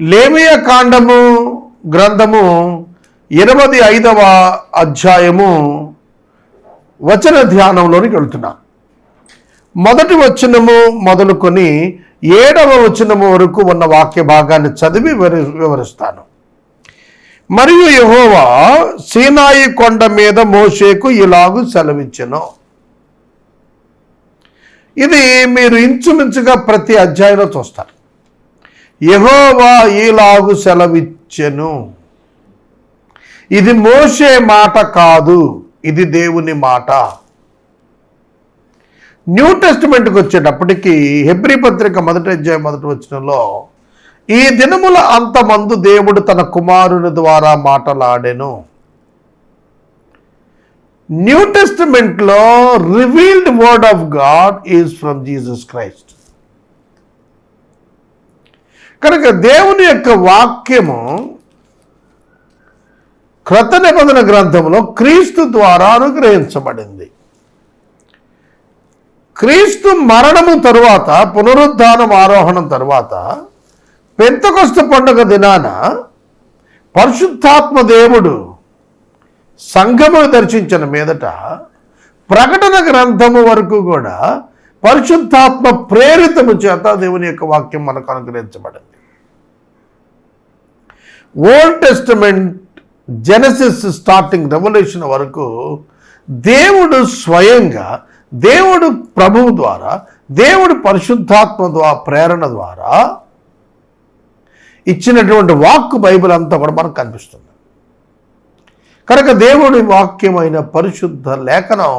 లేవియ కాండము గ్రంథము 25వ అధ్యాయము వచన ధ్యానంలోనికి వెళ్తున్నా. మొదటి వచనము మొదలుకొని 7వ వచనము వరకు ఉన్న వాక్య భాగాన్ని చదివి వివరిస్తాను. మరియు యెహోవా సీనాయి కొండ మీద మోషేకు ఇలాగు సెలవిచ్చెను. ఇది మీరు ఇంచుమించుగా ప్రతి అధ్యాయంలో చూస్తారు. యెహోవా ఈలాగు సెలవిచ్చెను. ఇది మోషే మాట కాదు, ఇది దేవుని మాట. న్యూ టెస్టిమెంట్కి వచ్చేటప్పటికి హెబ్రీ పత్రిక 1వ అధ్యాయం 1వ వచనంలో ఈ దినముల అంతమందు దేవుడు తన కుమారుని ద్వారా మాటలాడెను. న్యూ టెస్టిమెంట్లో revealed word of God is from Jesus Christ. కనుక దేవుని యొక్క వాక్యము క్రొత్త నిబంధన గ్రంథంలో క్రీస్తు ద్వారా అనుగ్రహించబడింది. క్రీస్తు మరణము తరువాత, పునరుద్ధానం ఆరోహణం తరువాత, పెంతెకొస్తు పండుగ దినాన పరిశుద్ధాత్మ దేవుడు సంఘమును దర్శించిన మీదట ప్రకటన గ్రంథము వరకు కూడా పరిశుద్ధాత్మ ప్రేరితము చేత దేవుని యొక్క వాక్యం మనకు అనుగ్రహించబడింది. Old Testament Genesis starting Revelation వరకు దేవుడు స్వయంగా, దేవుడు ప్రభువు ద్వారా, దేవుడు పరిశుద్ధాత్మ ద్వారా ప్రేరణ ద్వారా ఇచ్చినటువంటి వాక్కు బైబిల్ అంతా కూడా మనకు కనిపిస్తుంది. కనుక దేవుడి వాక్యమైన పరిశుద్ధ లేఖనం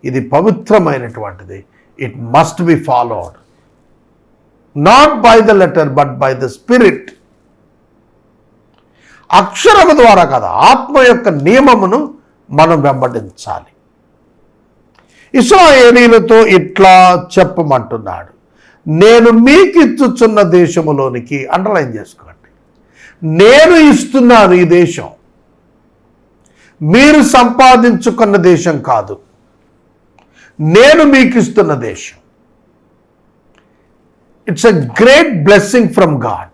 ఇది పవిత్రమైనటువంటిది. It must be followed not by the letter but by the spirit. అక్షరము ద్వారా కదా, ఆత్మ యొక్క నియమమును మనం వెంబడించాలి. ఇశ్రాయేలీయులతో ఇట్లా చెప్పమంటున్నాడు, నేను మీకు ఇచ్చుచున్న దేశములోనికి, అండర్లైన్ చేసుకోండి, నేను ఇస్తున్నాను ఈ దేశం, మీరు సంపాదించుకున్న దేశం కాదు, నేను మీకు ఇస్తున్న దేశం. It's a great blessing from God.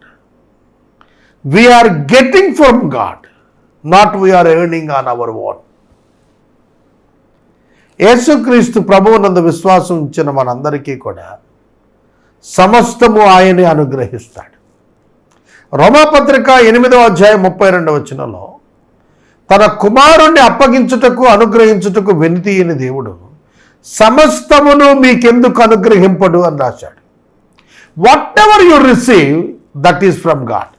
We are getting from God, not we are earning on our own. యేసుక్రీస్తు ప్రభువునందు విశ్వాసం ఉంచిన మనందరికీ కూడా సమస్తము ఆయనే అనుగ్రహిస్తాడు. రోమాపత్రిక 8వ అధ్యాయం 32వ వచనంలో తన కుమారుణ్ణి అప్పగించుటకు అనుగ్రహించుటకు వెనుతీయని దేవుడు సమస్తమును మీకెందుకు అనుగ్రహింపడు అని రాశాడు. What ever you receive that is from God.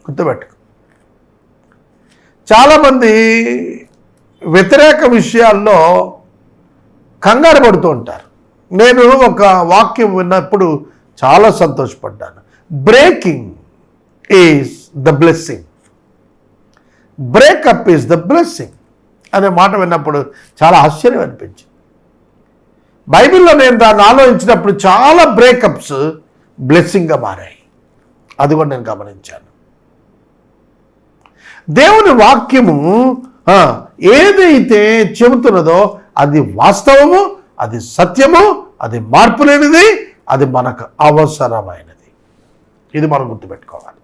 గుర్తుపెట్టుకో. చాలామంది వ్యతిరేక విషయాల్లో కంగారు పడుతూ ఉంటారు. నేను ఒక వాక్యం విన్నప్పుడు చాలా సంతోషపడ్డాను. Breaking is the blessing, breakup is the blessing అనే మాట విన్నప్పుడు చాలా ఆశ్చర్యం అనిపించింది. బైబిల్లో నేను దాన్ని ఆలోచించినప్పుడు చాలా బ్రేకప్స్ బ్లెస్సింగ్గా మారాయి. అది కూడా నేను గమనించాను. దేవుని వాక్యము ఏదైతే చెబుతున్నదో అది వాస్తవము, అది సత్యము, అది మార్పు లేనిది, అది మనకు అవసరమైనది. ఇది మనం గుర్తుపెట్టుకోవాలి.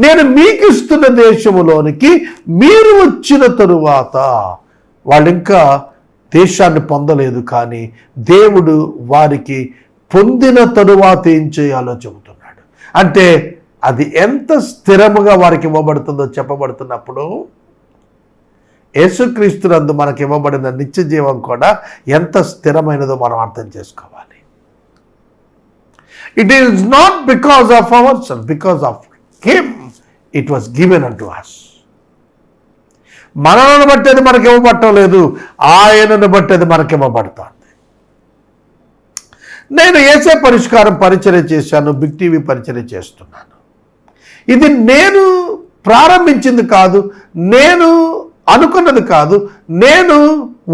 నేను మీకు ఇస్తున్న దేశములోనికి మీరు వచ్చిన తరువాత, వాళ్ళు ఇంకా దేశాన్ని పొందలేదు, కానీ దేవుడు వారికి పొందిన తరువాత ఏం చేయాలో చెబుతున్నాడు. అంటే అది ఎంత స్థిరముగా వారికి ఇవ్వబడుతుందో చెప్పబడుతున్నప్పుడు, యేసుక్రీస్తునందు మనకి ఇవ్వబడిన నిత్య జీవం కూడా ఎంత స్థిరమైనదో మనం అర్థం చేసుకోవాలి. It is not because of our self, because of him it was given unto us. మనలను బట్టి అది మనకి ఇవ్వబట్టం లేదు, ఆయనను బట్టి అది మనకి ఇవ్వబడుతుంది. నేను యేసే పరిష్కారం పరిచర్య చేశాను, బిగ్ టీవీ పరిచర్య చేస్తున్నాను. ఇది నేను ప్రారంభించింది కాదు, నేను అనుకున్నది కాదు, నేను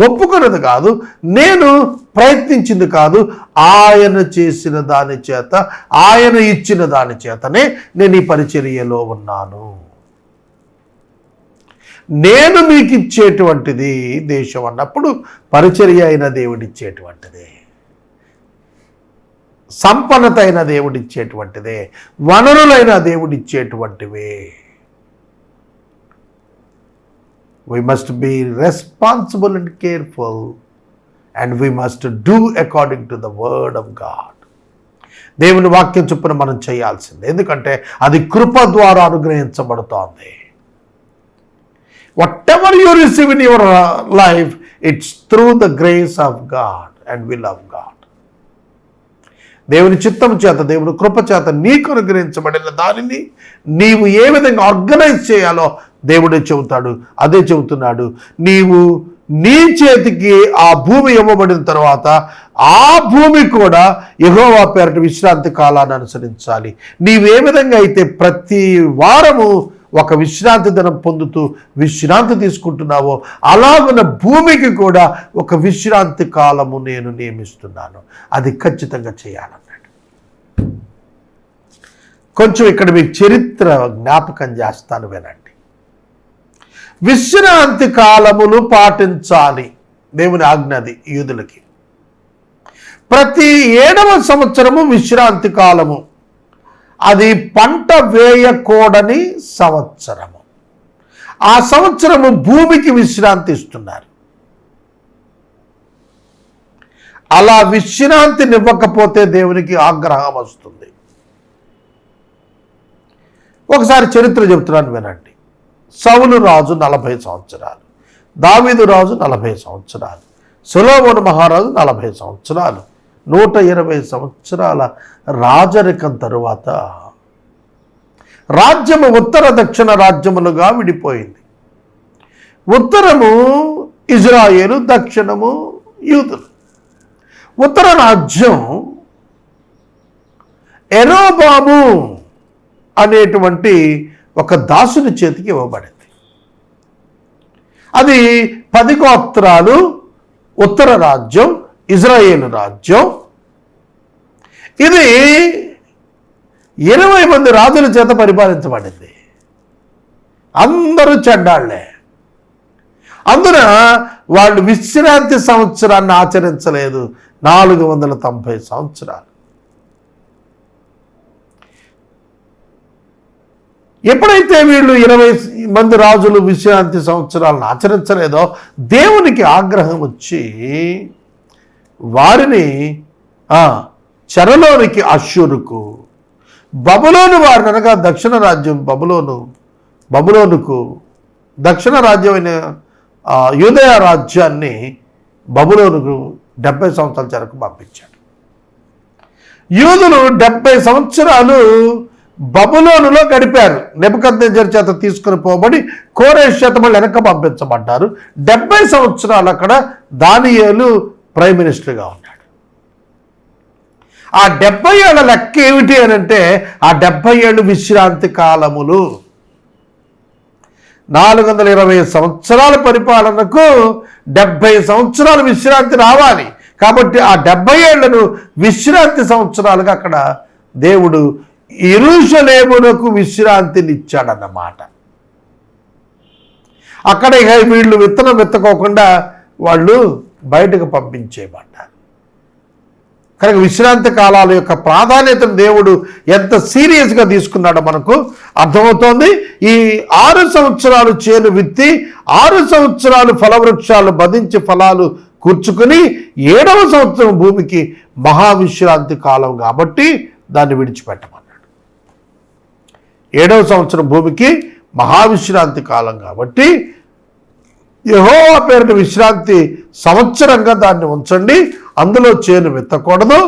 ఒప్పుకున్నది కాదు, నేను ప్రయత్నించింది కాదు. ఆయన చేసిన దాని చేత, ఆయన ఇచ్చిన దాని చేతనే నేను ఈ పరిచర్యలో ఉన్నాను. నేను మీకు ఇచ్చేటువంటిది దేశం అన్నప్పుడు పరిచర్య అయిన దేవుడిచ్చేటువంటిది. సంపన్నత అయిన దేవుడిచ్చేటువంటిదే, వనరులైన దేవుడిచ్చేటువంటివే. We must be responsible and careful, and we must do according to the word of God. దేవుని వాక్యం చొప్పున మనం చేయాల్సిందే, ఎందుకంటే అది కృప ద్వారా అనుగ్రహించబడుతోంది. Whatever you receive in your life, it's through the grace of God and will of God. దేవుని చిత్తం చేత, దేవుని కృప చేత నీకు అనుగ్రహించబడిన దానిని నీవు ఏ విధంగా ఆర్గనైజ్ చేయాలో దేవుడే చెబుతాడు. అదే చెబుతున్నాడు, నీవు నీ చేతికి ఆ భూమి ఇవ్వబడిన తర్వాత ఆ భూమి కూడా యెహోవా పేరట విశ్రాంతి కాలాన్ని అనుసరించాలి. నీవే విధంగా అయితే ప్రతి వారము ఒక విశ్రాంతి దినం పొందుతూ విశ్రాంతి తీసుకుంటున్నావో, అలాగున భూమికి కూడా ఒక విశ్రాంతి కాలము నేను నియమిస్తున్నాను. అది ఖచ్చితంగా చేయాలన్నాడు. కొంచెం ఇక్కడ మీకు చరిత్ర జ్ఞాపకం చేస్తాను, వినండి. విశ్రాంతి కాలములు పాటించాలి, దేవుని ఆజ్ఞది యూదులకి. ప్రతి 7వ సంవత్సరము విశ్రాంతి కాలము, అది పంట వేయకూడని సంవత్సరము. ఆ సంవత్సరము భూమికి విశ్రాంతి ఇస్తున్నారు. అలా విశ్రాంతినివ్వకపోతే దేవునికి ఆగ్రహం వస్తుంది. ఒకసారి చరిత్ర చెబుతున్నాను, వినండి. సౌలు రాజు 40 సంవత్సరాలు, దావీదు రాజు 40 సంవత్సరాలు, సొలొమోను మహారాజు 40 సంవత్సరాలు, 120 సంవత్సరాల రాజరికం తరువాత రాజ్యము ఉత్తర దక్షిణ రాజ్యములుగా విడిపోయింది. ఉత్తరము ఇజ్రాయేలు, దక్షిణము యూదులు. ఉత్తర రాజ్యం యెరోబాము అనేటువంటి ఒక దాసుని చేతికి ఇవ్వబడింది. అది 10 గోత్రాలు ఉత్తర రాజ్యం, ఇజ్రాయేలు రాజ్యం. ఇది 20 మంది రాజుల చేత పరిపాలించబడింది. అందరూ చెడ్డాళ్లే. అందున వాళ్ళు విశ్రాంతి సంవత్సరాన్ని ఆచరించలేదు. 490 సంవత్సరాలు. ఎప్పుడైతే వీళ్ళు 20 మంది రాజులు విశ్రాంతి సంవత్సరాలను ఆచరించలేదో దేవునికి ఆగ్రహం వచ్చి వారిని చెరలోనికి, అష్షూరుకు, బబులోను వారిని, అనగా దక్షిణ రాజ్యం బబులోనుకు, దక్షిణ రాజ్యమైన యూదయ రాజ్యాన్ని బబులోనుకు 70 సంవత్సరాల చెరకు పంపించాడు. యూదులు 70 సంవత్సరాలు బబులోనులో గడిపారు. నెబుకద్నెజరు చేత తీసుకుని పోబడి కోరేషు చేత మళ్ళీ వెనక పంపించబడ్డారు. 70 సంవత్సరాలు అక్కడ దానియేలు ప్రైమ్ మినిస్టర్గా ఉన్నాడు. ఆ 70 ఏళ్ల లెక్క ఏమిటి అని అంటే, ఆ 70 ఏళ్ళు విశ్రాంతి కాలములు. 420 సంవత్సరాల పరిపాలనకు 70 సంవత్సరాలు విశ్రాంతి రావాలి. కాబట్టి ఆ 70 ఏళ్లను విశ్రాంతి సంవత్సరాలుగా అక్కడ దేవుడు యెరూషలేమునకు విశ్రాంతినిచ్చాడన్నమాట. అక్కడ ఇక వీళ్ళు విత్తనం విత్తకోకుండా వాళ్ళు బయటకు పంపించేయబడ్డారు. కనుక విశ్రాంతి కాలాల యొక్క ప్రాధాన్యతను దేవుడు ఎంత సీరియస్గా తీసుకున్నాడో మనకు అర్థమవుతోంది. ఈ 6 సంవత్సరాలు చేను విత్తి 6 సంవత్సరాలు ఫలవృక్షాలు బధించి ఫలాలు కూర్చుకుని 7వ సంవత్సరం భూమికి మహావిశ్రాంతి కాలం కాబట్టి దాన్ని విడిచిపెట్టమన్నాడు. 7వ సంవత్సరం భూమికి మహావిశ్రాంతి కాలం కాబట్టి యెహోవా పేరుట విశ్రాంతి సంవత్సరంగా దాన్ని ఉంచండి. అందులో చేను విత్తకూడదు,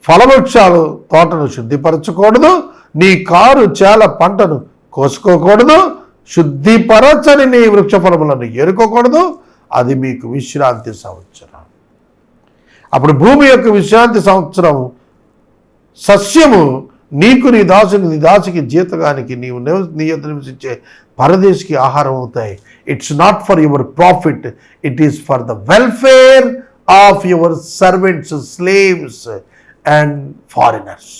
ఫలవృక్షాలు తోటను శుద్ధిపరచకూడదు, నీ కారు చేల పంటను కోసుకోకూడదు, శుద్ధిపరచని నీ వృక్ష ఫలములను ఏరుకోకూడదు. అది మీకు విశ్రాంతి సంవత్సరం. అప్పుడు భూమి యొక్క విశ్రాంతి సంవత్సరం సస్యము నీకు, నీ దాసుని, నీ దాసికి, జీతగానికి, నీవు నీ యొద్ద నివసించే పరదేశికి ఆహారం అవుతాయి. It's not for your profit, it is for the welfare of your servants, slaves and foreigners.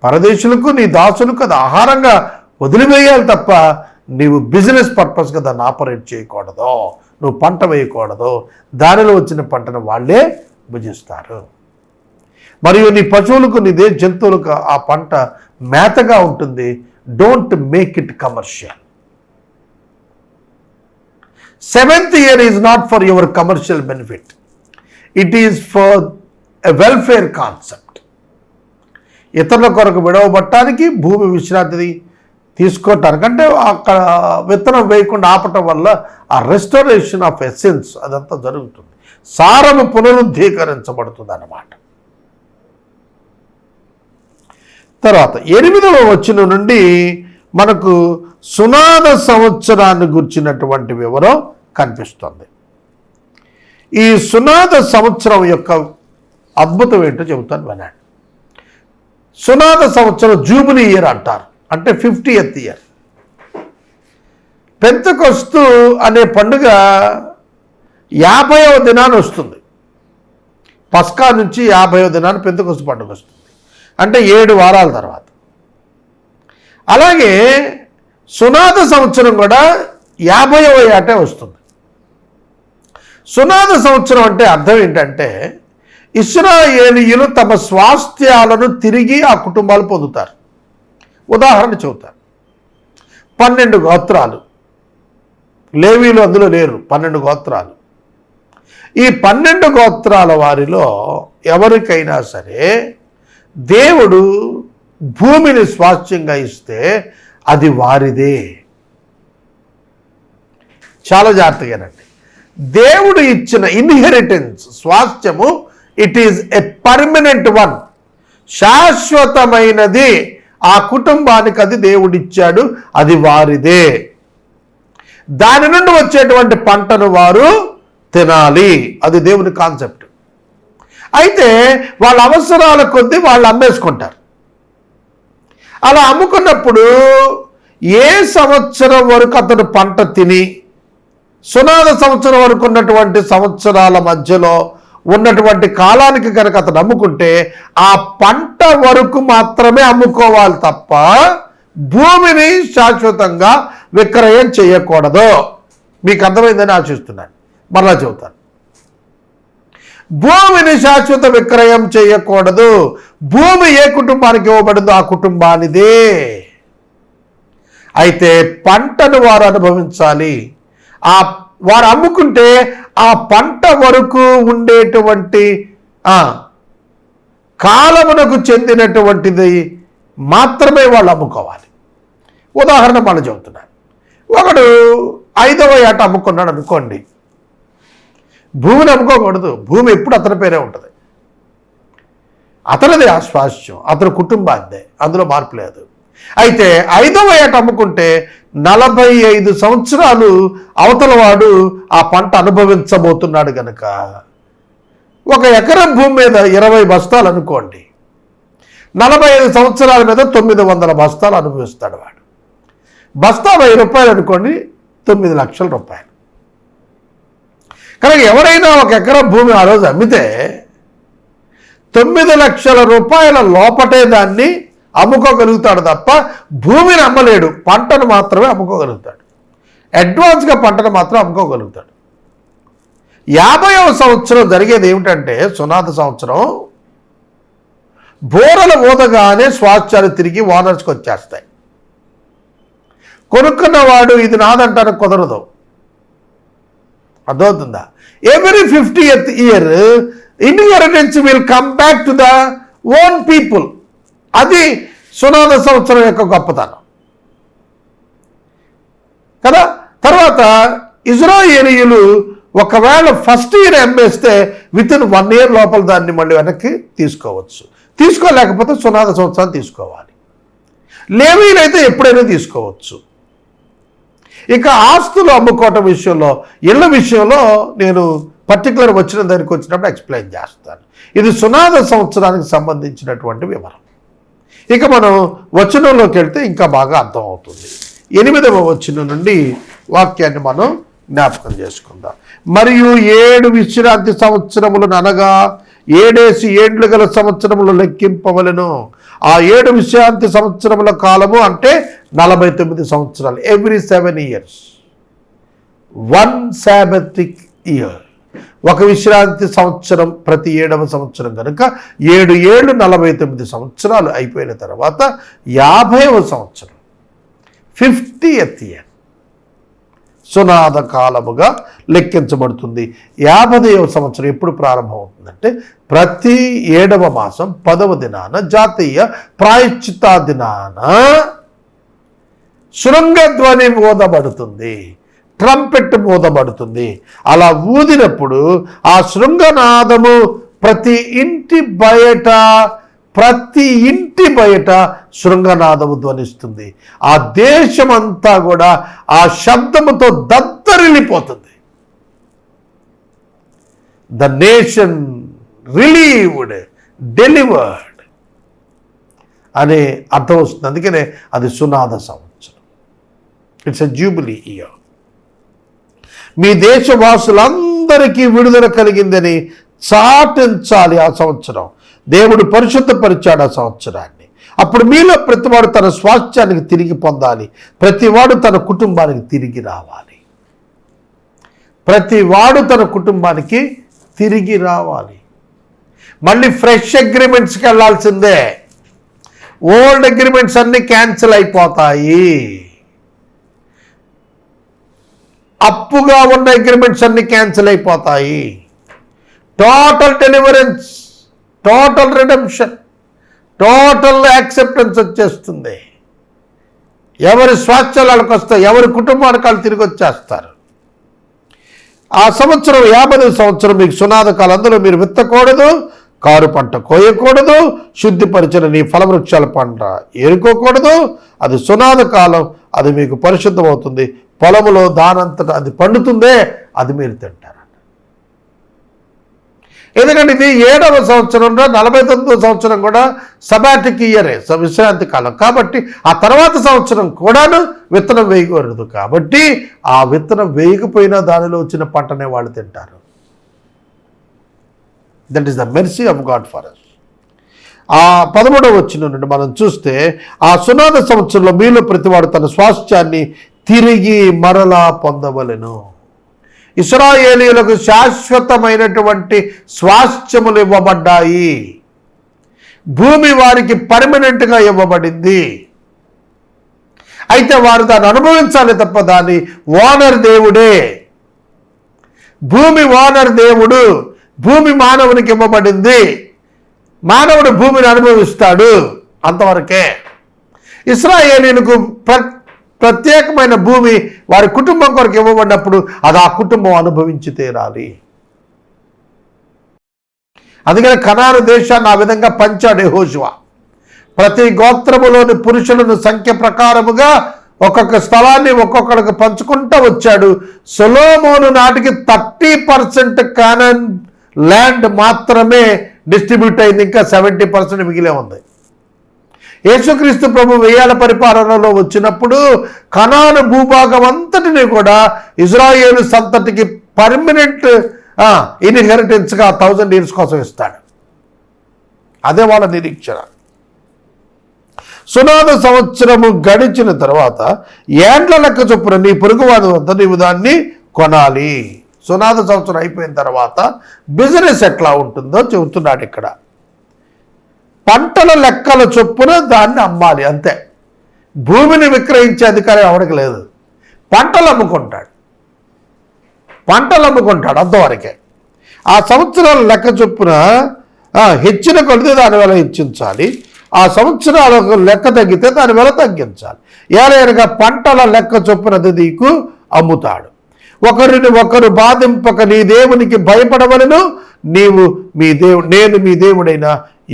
పరదేశులకు, నీ దాసులకు అది ఆహారంగా వదిలివేయాలి తప్ప నీవు బిజినెస్ పర్పస్గా దాన్ని ఆపరేట్ చేయకూడదు. నువ్వు పంట వేయకూడదు. దానిలో వచ్చిన పంటను వాళ్ళే భుజిస్తారు. మరియు నీ పశువులకు నీదే జంతువులకు ఆ పంట మేతగా ఉంటుంది. Don't make it commercial. 7th year is not for your commercial benefit. It is for a welfare concept. ఇతరుల కొరకు విడవబట్టానికి, భూమి విశ్రాంతి తీసుకోవటానికి, అంటే అక్కడ విత్తనం వేయకుండా ఆపటం వల్ల ఆ రెస్టోరేషన్ ఆఫ్ ఎసెన్స్ అదంతా జరుగుతుంది. సారము పునరుద్ధీకరించబడుతుంది అన్నమాట. తర్వాత 8వ వచనం నుండి మనకు సునాద సంవత్సరాన్ని గుర్చినటువంటి వివరం కనిపిస్తుంది. ఈ సునాద సంవత్సరం యొక్క అద్భుతం ఏంటో చెబుతాను వినండి. సునాద సంవత్సరం జూబిలీ ఇయర్ అంటారు, అంటే 50th year. పెంతెకొస్తు అనే పండుగ 50వ దినాన్ని వస్తుంది. పస్కా నుంచి 50వ దినాన్ని పెంతెకొస్తు పండుగ వస్తుంది, అంటే 7 వారాల తర్వాత. అలాగే సునాద సంవత్సరం కూడా 50వ ఏటే వస్తుంది. సునాద సంవత్సరం అంటే అర్థం ఏంటంటే ఇశ్రాయేలీయులు తమ స్వాస్థ్యాలను తిరిగి ఆ కుటుంబాలు పొందుతారు. ఉదాహరణ చెబుతారు. 12 గోత్రాలు, లేవీలు అందులో లేరు, 12 గోత్రాలు. ఈ 12 గోత్రాల వారిలో ఎవరికైనా సరే దేవుడు భూమిని స్వాస్థ్యంగా ఇస్తే అది వారిదే. చాలా జాగ్రత్తగానండి. దేవుడు ఇచ్చిన ఇన్హెరిటెన్స్, స్వాస్థ్యము, it is a permanent one, శాశ్వతమైనది. ఆ కుటుంబానికి అది దేవుడిచ్చాడు, అది వారిదే. దాని నుండి వచ్చేటువంటి పంటను వారు తినాలి, అది దేవుని కాన్సెప్ట్. అయితే వాళ్ళ అవసరాల కొద్దీ వాళ్ళు అమ్మేసుకుంటారు. అలా అమ్ముకున్నప్పుడు ఏ సంవత్సరం వరకు అతను పంట తిని, సునాద సంవత్సరం వరకు ఉన్నటువంటి సంవత్సరాల మధ్యలో ఉన్నటువంటి కాలానికి కనుక అతను అమ్ముకుంటే ఆ పంట వరకు మాత్రమే అమ్ముకోవాలి తప్ప భూమిని శాశ్వతంగా విక్రయం చేయకూడదు. మీకు అర్థమైందని ఆశిస్తున్నాను. మరలా చెబుతాను. భూమిని శాశ్వత విక్రయం చేయకూడదు. భూమి ఏ కుటుంబానికి ఇవ్వబడిందో ఆ కుటుంబానిదే. అయితే పంటను వారు అనుభవించాలి. వారు అమ్ముకుంటే ఆ పంట వరకు ఉండేటువంటి కాలమునకు చెందినటువంటిది మాత్రమే వాళ్ళు అమ్ముకోవాలి. ఉదాహరణ మళ్ళీ చెబుతున్నాను. ఒకడు 5వ ఏట అమ్ముకున్నాడు అనుకోండి, భూమిని అమ్ముకోకూడదు. భూమి ఎప్పుడు అతని పేరే ఉంటుంది, అతనిదే ఆ స్వాస్థ్యం, అతని కుటుంబానిదే, అందులో మార్పు లేదు. అయితే 5వ ఏట అమ్ముకుంటే 45 సంవత్సరాలు అవతల వాడు ఆ పంట అనుభవించబోతున్నాడు కనుక 1 ఎకరం భూమి మీద 20 బస్తాలు అనుకోండి, 45 సంవత్సరాల మీద 900 బస్తాలు అనుభవిస్తాడు వాడు. బస్తా 1000 రూపాయలు అనుకోండి, 9 లక్షల రూపాయలు. కనుక ఎవరైనా 1 ఎకరం భూమి ఆ రోజు అమ్మితే 9 లక్షల రూపాయల లోపటే దాన్ని అమ్ముకోగలుగుతాడు తప్ప భూమిని అమ్మలేడు. పంటను మాత్రమే అమ్ముకోగలుగుతాడు. అడ్వాన్స్గా పంటను మాత్రం అమ్ముకోగలుగుతాడు. 50వ సంవత్సరం జరిగేది ఏమిటంటే సునాద సంవత్సరం, బోరలు ఊదగానే స్వాస్థ్యాలు తిరిగి ఓనర్స్కి వచ్చేస్తాయి. కొనుక్కున్నవాడు ఇది నాదంటానికి కుదరదు. అర్థమవుతుందా? Every 50th year inheritance will come back to the own people. అది సునాద సంవత్సరం యొక్క గొప్పతనం కదా. తర్వాత ఇజ్రాయేలీయులు ఒకవేళ ఫస్ట్ ఇయర్ అమ్మేస్తే వితిన్ 1 year లోపల దాన్ని మళ్ళీ వెనక్కి తీసుకోవచ్చు. తీసుకోలేకపోతే సునాద సంవత్సరాలు తీసుకోవాలి. లేవీలైతే ఎప్పుడైనా తీసుకోవచ్చు. ఇక ఆస్తులు అమ్ముకోవటం విషయంలో, ఇళ్ళ విషయంలో నేను పర్టికులర్ వచ్చిన దానికి వచ్చినప్పుడు ఎక్స్ప్లెయిన్ చేస్తాను. ఇది సునాద సంవత్సరానికి సంబంధించినటువంటి వివరం. ఇక మనం వచనంలోకి వెళ్తే ఇంకా బాగా అర్థమవుతుంది. 8వ వచనం నుండి వాక్యాన్ని మనం జ్ఞాపకం చేసుకుందాం. మరియు 7 విశ్రాంతి సంవత్సరములను అనగా 7 ఏండ్లు గల సంవత్సరములు లెక్కింపవలెను. ఆ 7 విశ్రాంతి సంవత్సరముల కాలము అంటే 49 సంవత్సరాలు. Every 7 years 1 sabbatic year. ఒక విశ్రాంతి సంవత్సరం ప్రతి 7వ సంవత్సరం కనుక 7 ఏళ్ళు 49 సంవత్సరాలు అయిపోయిన తర్వాత 50వ సంవత్సరం 50th ఇయర్ సునాద కాలముగా లెక్కించబడుతుంది. 50వ సంవత్సరం ఎప్పుడు ప్రారంభమవుతుందంటే ప్రతి 7వ మాసం 10వ దినాన జాతీయ ప్రాయశ్చిత్త దినాన శృంగధ్వని ఊదబడుతుంది, ట్రంపెట్ ఊదబడుతుంది. అలా ఊదినప్పుడు ఆ శృంగనాదము ప్రతి ఇంటి బయట శృంగనాదము ధ్వనిస్తుంది. ఆ దేశమంతా కూడా ఆ శబ్దముతో దద్దరిల్లిపోతుంది. ద నేషన్ రిలీవ్డ్, డెలివర్డ్ అనే అర్థం వస్తుంది. అందుకనే అది సునాద సంవత్సరం. It's a jubilee year. మీ దేశవాసులందరికీ విడుదల కలిగిందని చాటించాలి. ఆ సంవత్సరం దేవుడు పరిశుద్ధపరిచాడు ఆ సంవత్సరాన్ని. అప్పుడు మీలో ప్రతివాడు తన స్వాస్థ్యానికి తిరిగి పొందాలి, ప్రతివాడు తన కుటుంబానికి తిరిగి రావాలి. ప్రతివాడు తన కుటుంబానికి తిరిగి రావాలి. మళ్ళీ ఫ్రెష్ అగ్రిమెంట్స్కి వెళ్ళాల్సిందే. ఓల్డ్ అగ్రిమెంట్స్ అన్నీ క్యాన్సిల్ అయిపోతాయి. అప్పుగా ఉన్న అగ్రిమెంట్స్ అన్నీ క్యాన్సిల్ అయిపోతాయి. Total deliverance, total redemption, total acceptance వచ్చేస్తుంది. ఎవరి స్వాస్థ్యాలకు వస్తాయి, ఎవరి కుటుంబానికి వాళ్ళు తిరిగి వచ్చేస్తారు. ఆ సంవత్సరం 50వ సంవత్సరం మీకు సునాద కాలం. అందులో మీరు విత్తకూడదు, కారు పంట కోయకూడదు, శుద్ధిపరిచిన నీ ఫలవృక్షాల పంట ఏరుకోకూడదు. అది సునాద కాలం. అది మీకు పరిశుద్ధమవుతుంది. పొలములో దానంతటా అది పండుతుందే, అది మీరు తింటారు. ఎందుకంటే ఇది 7వ సంవత్సరంలో 49వ సంవత్సరం కూడా సబాటిక్ ఇయరే, విశ్రాంతి కాలం. కాబట్టి ఆ తర్వాత సంవత్సరం కూడాను విత్తనం వేయకూడదు. కాబట్టి ఆ విత్తనం వేయకపోయినా దానిలో వచ్చిన పంటనే వాళ్ళు తింటారు. That is the mercy of God for us. ఆ 13వ వచనం నుండి మనం చూస్తే, ఆ సునాద సంవత్సరంలో మీలో ప్రతివాడు తన స్వాస్థ్యాన్ని తిరిగి మరలా పొందవలెను. ఇశ్రాయేలీయులకు శాశ్వతమైనటువంటి స్వాస్థ్యములు ఇవ్వబడ్డాయి. భూమి వారికి పర్మనెంట్గా ఇవ్వబడింది. అయితే వారు దాన్ని అనుభవించాలి తప్ప దాని ఓనర్ దేవుడే. భూమి ఓనర్ దేవుడు. భూమి మానవునికి ఇవ్వబడింది. మానవుడు భూమిని అనుభవిస్తాడు, అంతవరకే. ఇశ్రాయేలీయులకు ప్రత్యేకమైన భూమి వారి కుటుంబం కొరకు ఇవ్వబడినప్పుడు అది ఆ కుటుంబం అనుభవించి తీరాలి. అందుకని కనాను దేశాన్ని ఆ విధంగా పంచాడు యెహోషువ. ప్రతి గోత్రములోని పురుషులను సంఖ్య ప్రకారముగా ఒక్కొక్క స్థలాన్ని ఒక్కొక్కరికి పంచుకుంటూ వచ్చాడు. సొలొమోను నాటికి 30% కానాన్ ల్యాండ్ మాత్రమే డిస్ట్రిబ్యూట్ అయింది. ఇంకా 70% మిగిలే ఉంది. యేసుక్రీస్తు ప్రభు 1000 ఏళ్ల పరిపాలనలో వచ్చినప్పుడు కనాను భూభాగం అంతటిని కూడా ఇజ్రాయేలు సంతతికి పర్మనెంట్ ఇన్హెరిటెన్స్గా 1000 years కోసం ఇస్తాడు. అదే వాళ్ళ నిరీక్షణ. సునాద సంవత్సరము గడిచిన తర్వాత ఏండ్ల లెక్క చొప్పున నీ పొరుగువాని వద్ద నీవు దాన్ని కొనాలి. సునాద సంవత్సరం అయిపోయిన తర్వాత బిజినెస్ ఎట్లా ఉంటుందో చెబుతున్నాడు ఇక్కడ. పంటల లెక్కల చొప్పున దాన్ని అమ్మాలి, అంతే. భూమిని విక్రయించే అధికారం ఎవరికి లేదు. పంటలు అమ్ముకుంటాడు అంతవరకే. ఆ సంవత్సరాల లెక్క చొప్పున హెచ్చిన కొలితే దాని వెల హెచ్చించాలి. ఆ సంవత్సరాలకు లెక్క తగ్గితే దాని వెల తగ్గించాలి. ఏలైనగా పంటల లెక్క చొప్పున నీకు అమ్ముతాడు. ఒకరిని ఒకరు బాధింపక నీ దేవునికి భయపడవలను. నేను మీ దేవుడైన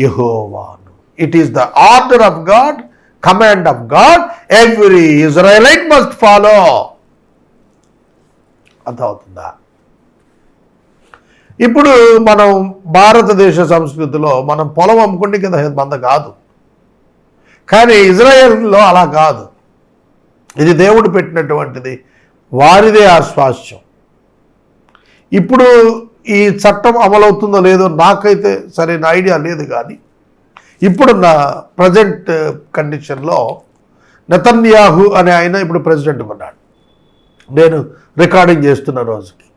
యెహోవాను. It is the order of God, command of God. Every Israelite must follow. అర్థమవుతుందా? ఇప్పుడు మనం భారతదేశ సంస్కృతిలో మనం పొలం అమ్ముకుంటే కింద మంద కాదు, కానీ ఇజ్రాయెల్లో అలా కాదు. ఇది దేవుడు పెట్టినటువంటిది, వారిదే ఆ స్వాస్థ్యం. ఇప్పుడు ఈ చట్టం అమలవుతుందో లేదో నాకైతే సరైన ఐడియా లేదు, కానీ ఇప్పుడున్న ప్రజెంట్ కండిషన్లో నెతన్యాహు అనే ఆయన ఇప్పుడు ప్రెసిడెంట్ ఉన్నాడు. నేను రికార్డింగ్ చేస్తున్న రోజుకి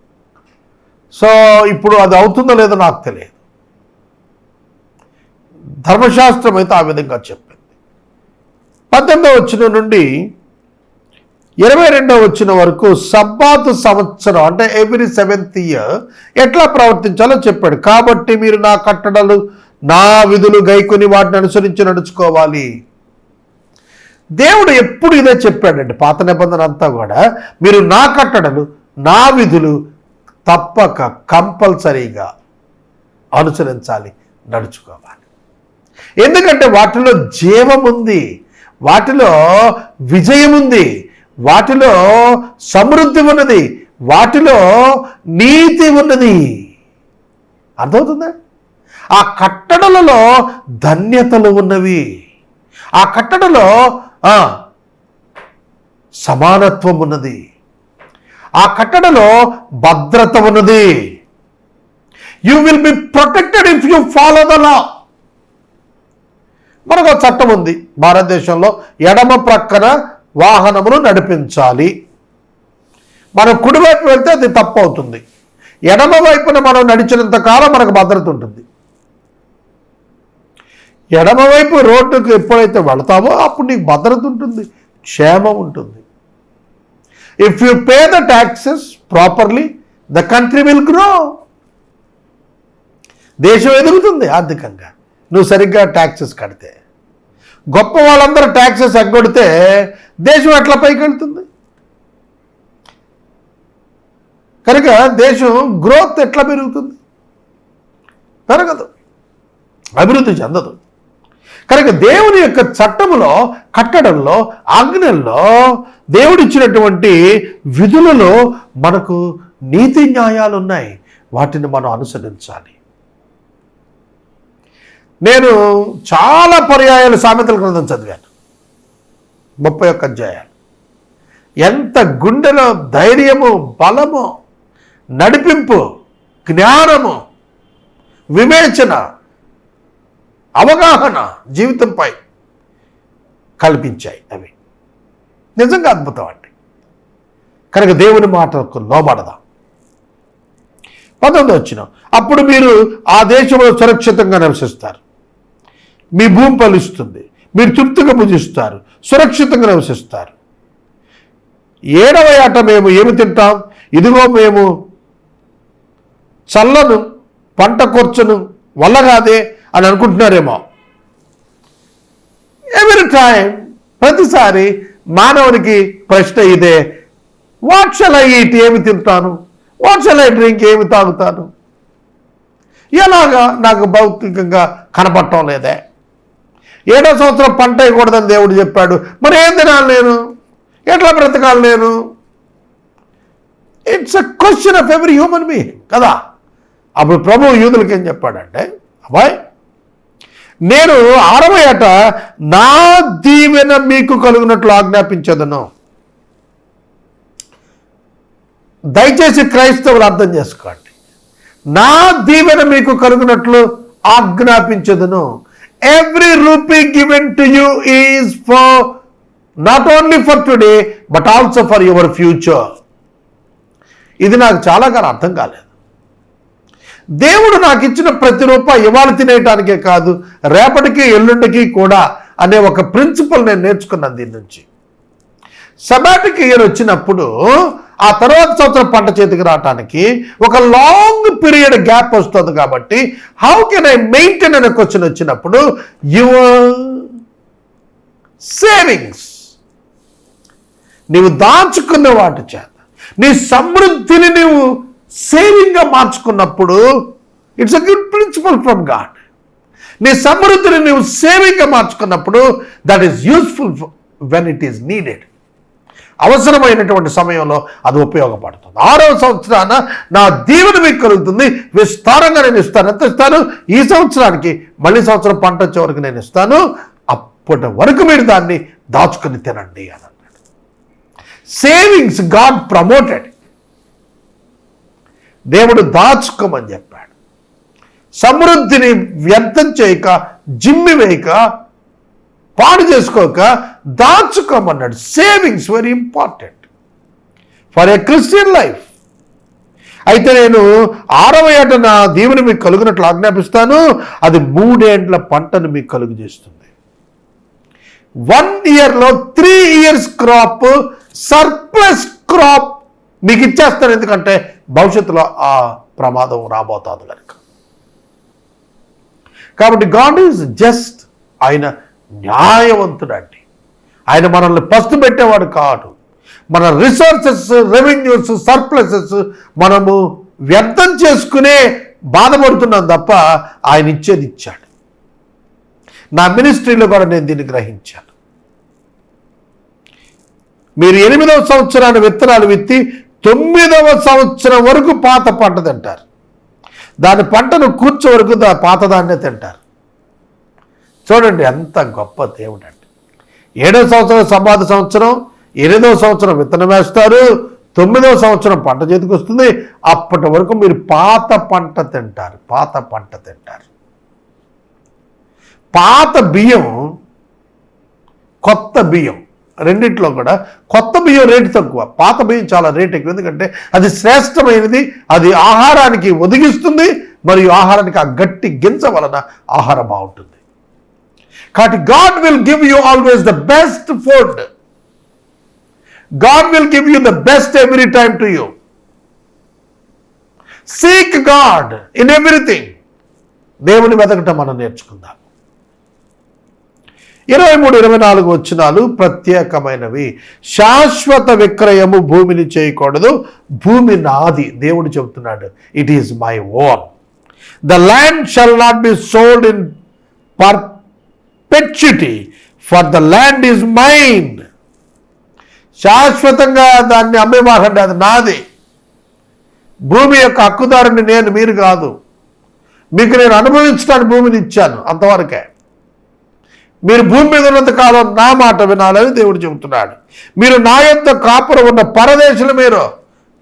సో ఇప్పుడు అది అవుతుందో లేదో నాకు తెలియదు. ధర్మశాస్త్రం అయితే ఆ విధంగా చెప్పింది. 18వ వచనం నుండి 22వ వచనం వరకు సబ్బాతు సంవత్సరం అంటే ఎవ్రీ 7th ఇయర్ ఎట్లా ప్రవర్తించాలో చెప్పాడు. కాబట్టి మీరు నా కట్టడలు నా విధులు గైకొని వాటిని అనుసరించి నడుచుకోవాలి. దేవుడు ఎప్పుడు ఇదే చెప్పాడండి. పాత నిబంధన అంతా కూడా మీరు నా కట్టడలు నా విధులు తప్పక కంపల్సరీగా అనుసరించాలి, నడుచుకోవాలి. ఎందుకంటే వాటిలో జీవం ఉంది, వాటిలో విజయం ఉంది, వాటిలో సమృద్ధి ఉన్నది, వాటిలో నీతి ఉన్నది. అర్థమవుతుందా? ఆ కట్టడలలో ధన్యతలు ఉన్నవి, ఆ కట్టడలో సమానత్వం ఉన్నది, ఆ కట్టడలో భద్రత ఉన్నది. You will be protected if you follow the law. మనకు చట్టం ఉంది భారతదేశంలో, ఎడమ ప్రక్కన వాహనమును నడిపించాలి. మనం కుడివైపు వెళ్తే అది తప్పు అవుతుంది. ఎడమ వైపున మనం నడిచినంత కాలం మనకు భద్రత ఉంటుంది. ఎడమవైపు రోడ్డుకు ఎప్పుడైతే వెళతామో అప్పుడు నీకు భద్రత ఉంటుంది, క్షేమం ఉంటుంది. If you pay the taxes properly the country will grow. దేశం ఎదుగుతుంది ఆర్థికంగా నువ్వు సరిగ్గా ట్యాక్సెస్ కడితే. గొప్ప వాళ్ళందరూ ట్యాక్సెస్ ఎగ్గొడితే దేశం ఎట్లా పైకి వెళ్తుంది? కనుక దేశం గ్రోత్ ఎట్లా పెరుగుతుంది? పెరగదు, అభివృద్ధి చెందదు. కనుక దేవుని యొక్క చట్టములో, కట్టడంలో, ఆజ్ఞల్లో, దేవుడిచ్చినటువంటి విధులలో మనకు నీతి న్యాయాలు ఉన్నాయి. వాటిని మనం అనుసరించాలి. నేను చాలా పర్యాయాలు సామెతల గ్రంథం చదివాను, 31 అధ్యాయాలు. ఎంత గుండెలో ధైర్యము, బలము, నడిపింపు, జ్ఞానము, వివేచన, అవగాహన జీవితంపై కల్పించాయి. అవి నిజంగా అద్భుతం అండి. కనుక దేవుని మాటకు లోబడదాం. 19వ వచనం, అప్పుడు మీరు ఆ దేశంలో సురక్షితంగా నివసిస్తారు, మీ భూమి ఫలిస్తుంది, మీరు తృప్తిగా భుజిస్తారు, సురక్షితంగా నివసిస్తారు. 7వ ఏట మేము ఏమి తింటాం? ఇదిగో మేము చల్లను పంట కూర్చను వల్ల కాదే అని అనుకుంటున్నారేమో. ఎవ్రీ టైం, ప్రతిసారి మానవునికి ప్రశ్న ఇదే, వాట్ షల్ ఐ ఈట్? ఏమి తింటాను? What shall I drink? ఏమి తాగుతాను? ఎలాగా నాకు భౌతికంగా కనపడటం లేదే. 7వ సంవత్సరం పంట వేయకూడదని దేవుడు చెప్పాడు, మరి ఏం తినాలి నేను? ఎట్లా బ్రతకాలి నేను? It's a question of every human being కదా. అప్పుడు ప్రభువు యూదులకి ఏం చెప్పాడంటే, అబ్బాయి నేను 6వ ఏట నా దీవెన మీకు కలుగునట్లు ఆజ్ఞాపించదను. దయచేసి క్రైస్తవులు అర్థం చేసుకోండి. నా దీవెన మీకు కలుగునట్లు ఆజ్ఞాపించదను. Every rupee given to you is for not only for today but also for your future. ఇది నాకు చాలా కాలం అర్థం కాలేదు. దేవుడు నాకు ఇచ్చిన ప్రతి రూపాయి ఇవాళ తినేయటానికే కాదు, రేపటికి ఎల్లుండికి కూడా అనే ఒక ప్రిన్సిపల్ నేను నేర్చుకున్నాను దీని నుంచి. సబాటిక్ ఇయర్ వచ్చినప్పుడు ఆ తర్వాత సంవత్సరం పంట చేతికి రావటానికి ఒక లాంగ్ పీరియడ్ గ్యాప్ వస్తుంది. కాబట్టి హౌ కెన్ ఐ మెయింటైన్ అనే క్వశ్చన్ వచ్చినప్పుడు యువర్ సేవింగ్స్, నీవు దాచుకున్న వాటి చేత నీ సమృద్ధిని నీవు సేవింగ్గా మార్చుకున్నప్పుడు it's a good principle from God. నీ సమృద్ధిని నీవు సేవింగ్గా మార్చుకున్నప్పుడు that is useful when it is needed. అవసరమైనటువంటి సమయంలో అది ఉపయోగపడుతుంది. 6వ సంవత్సరాన నా దీవెన మీకు కలుగుతుంది, విస్తారంగా నేను ఇస్తాను. ఎంత ఇస్తాను? ఈ సంవత్సరానికి, మళ్ళీ సంవత్సరం పంట వచ్చే వరకు నేను ఇస్తాను. అప్పటి వరకు మీరు దాన్ని దాచుకుని తినండి అని అన్నాడు. Savings God promoted. దేవుడు దాచుకోమని చెప్పాడు. సమృద్ధిని వ్యర్థం చేయక, జిమ్మి వేయక, పాడు చేసుకోక దాచుకోమన్నాడు. Savings very important for a Christian life. అయితే నేను 6వ ఏట నా దీవెన మీకు కలుగునట్లు ఆజ్ఞాపిస్తాను, అది 3 ఏండ్ల పంటను మీకు కలుగు చేస్తుంది. 1 ఇయర్లో 3 ఇయర్స్ క్రాప్, సర్ప్లస్ క్రాప్ మీకు ఇచ్చేస్తాను. ఎందుకంటే భవిష్యత్తులో ఆ ప్రమాదం రాబోతుంది కనుక. కాబట్టి గాడ్ ఈజ్ జస్ట్, ఆయన న్యాయవంతుడండి. ఆయన మనల్ని పస్తు పెట్టేవాడు కాదు. మన రిసోర్సెస్, రెవెన్యూస్, సర్ప్లసెస్ మనము వ్యర్థం చేసుకునే బాధపడుతున్నాం తప్ప ఆయన ఇచ్చేది ఇచ్చాడు. నా మినిస్ట్రీలో కూడా నేను దీన్ని గ్రహించాను. మీరు 8వ సంవత్సరాన్ని విత్తనాలు విత్తి 9వ సంవత్సరం వరకు పాత పంట తింటారు. దాని పంటను కూర్చో వరకు పాతదాన్నే తింటారు. చూడండి ఎంత గొప్ప దేవుడు అండి. 7వ సంవత్సరం సంపాద సంవత్సరం, 8వ సంవత్సరం విత్తనం వేస్తారు, 9వ సంవత్సరం పంట చేతికి వస్తుంది. అప్పటి వరకు మీరు పాత పంట తింటారు. పాత పంట తింటారు. పాత బియ్యం, కొత్త బియ్యం రెండిట్లో కూడా కొత్త బియ్యం రేటు తక్కువ, పాత బియ్యం చాలా రేటు ఎక్కువ. ఎందుకంటే అది శ్రేష్టమైనది, అది ఆహారానికి ఒదిగిస్తుంది, మరియు ఆహారానికి ఆ గట్టి గింజ వలన ఆహారం బాగుంటుంది. కాబట్టి God will give you always the best food. God will give you the best every time to you. Seek God in everything. దేవుని వెతకటం మనం నేర్చుకుందాం. 23-24 వచనాలు ప్రత్యేకమైనవి. శాశ్వత విక్రయము భూమిని చేయకూడదు, భూమి నాది. దేవుడు చెబుతున్నాడు, it is my own. The land shall not be sold in perpetuity, for the land is mine. శాశ్వతంగా దాన్ని అమ్మేమాకండి, అది నాది. భూమి యొక్క హక్కుదారుని నేను, మీరు కాదు. మీకు నేను అనుభవించడానికి భూమిని ఇచ్చాను, అంతవరకే. మీరు భూమి మీద ఉన్నంత కాలం నా మాట వినాలని దేవుడు చెబుతున్నాడు. మీరు నా యొక్క కాపురం ఉన్న పరదేశులు, మీరు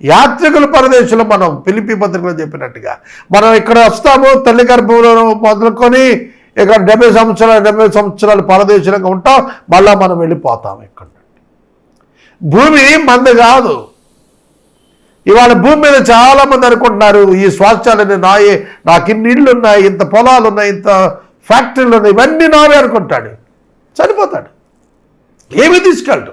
యాత్రికుల పరదేశులు. మనం ఫిలిప్పీ పత్రికలో చెప్పినట్టుగా మనం ఇక్కడ వస్తాము, తల్లి గర్భంలో మొదలుకొని ఇక్కడ 70 సంవత్సరాలు పరదేశులుగా ఉంటాం, మళ్ళా మనం వెళ్ళిపోతాం. ఇక్కడ భూమి మంది కాదు. ఇవాళ భూమి మీద చాలామంది అనుకుంటున్నారు, ఈ స్వాస్థ్యాలన్నీ నాయే, నాకు ఇన్ని ఇళ్ళు ఉన్నాయి, ఇంత పొలాలు ఉన్నాయి, ఇంత ఫ్యాక్టరీలు ఉన్నాయి, ఇవన్నీ నావే అనుకుంటాడు. చనిపోతాడు, ఏమీ తీసుకెళ్ళడు.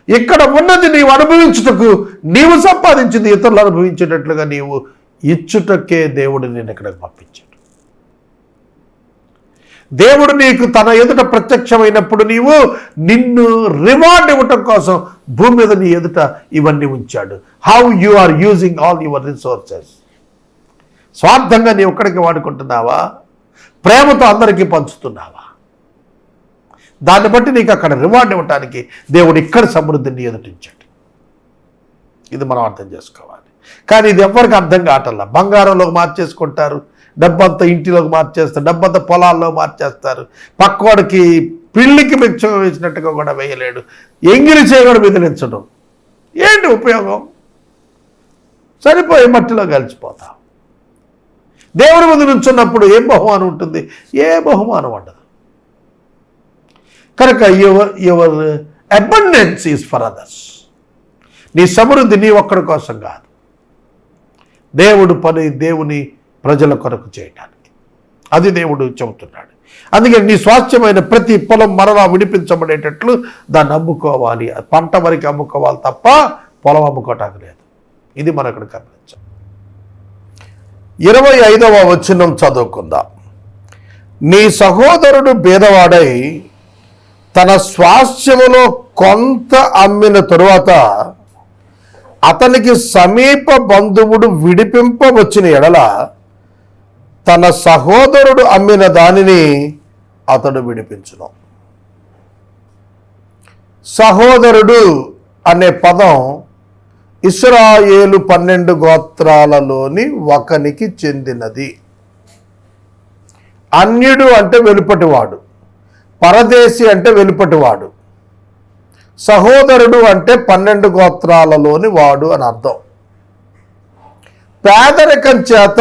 ఇక్కడ ఉన్నది నీవు అనుభవించుటకు, నీవు సంపాదించింది ఇతరులు అనుభవించేటట్లుగా నీవు ఇచ్చుటకే దేవుడు నేను ఇక్కడికి పంపించాడు. దేవుడు నీకు తన ఎదుట ప్రత్యక్షమైనప్పుడు నీవు నిన్ను రివార్డ్ ఇవ్వటం కోసం భూమి మీద నీ ఎదుట ఇవన్నీ ఉంచాడు. How you are using all your resources. స్వార్థంగా నీవు ఒక్కడికి వాడుకుంటున్నావా, ప్రేమతో అందరికీ పంచుతున్నావా? దాన్ని బట్టి నీకు అక్కడ రివార్డ్ ఇవ్వటానికి దేవుడు ఇక్కడ సమృద్ధిని ఎదుటించాడు. ఇది మనం అర్థం చేసుకోవాలి. కానీ ఇది ఎవరికి అర్థం కావట్లా. బంగారంలోకి మార్చేసుకుంటారు, డబ్బంతా ఇంటిలోకి మార్చేస్తారు, డబ్బంతా పొలాల్లో మార్చేస్తారు. పక్కవాడికి పిల్లికి మెచ్చగా వేసినట్టుగా కూడా వేయలేడు, ఎంగిలి చేయగడ విదిలించడం. ఏంటి ఉపయోగం? సరిపోయి మట్టిలో కలిసిపోతాం. దేవుని ముందు నుంచున్నప్పుడు ఏం బహుమానం ఉంటుంది? ఏ బహుమానం ఉండదు. కనుక your abundance is for others. నీ సమృద్ధి నీ ఒక్కడి కోసం కాదు, దేవుడు పని దేవుని ప్రజల కొరకు చేయటానికి. అది దేవుడు చెబుతున్నాడు. అందుకే నీ స్వాస్థ్యమైన ప్రతి పొలం మరలా విడిపించబడేటట్లు దాన్ని అమ్ముకోవాలి. పంట వరకు అమ్ముకోవాలి తప్ప పొలం అమ్ముకోవటానికి లేదు. ఇది మనం ఇక్కడ గమనించాం. 25వ వచనం చదువుకుందాం. నీ సహోదరుడు బీదవాడై తన స్వాస్థ్యములో కొంత అమ్మిన తరువాత అతనికి సమీప బంధువుడు విడిపింపవచ్చిన ఎడల తన సహోదరుడు అమ్మిన దానిని అతడు విడిపించును. సహోదరుడు అనే పదం ఇశ్రాయేలు 12 గోత్రాలలోని ఒకనికి చెందినది. అన్యుడు అంటే వెలుపటివాడు, పరదేశి అంటే వెలుపటివాడు, సహోదరుడు అంటే 12 గోత్రాలలోని వాడు అని అర్థం. పేదరికం చేత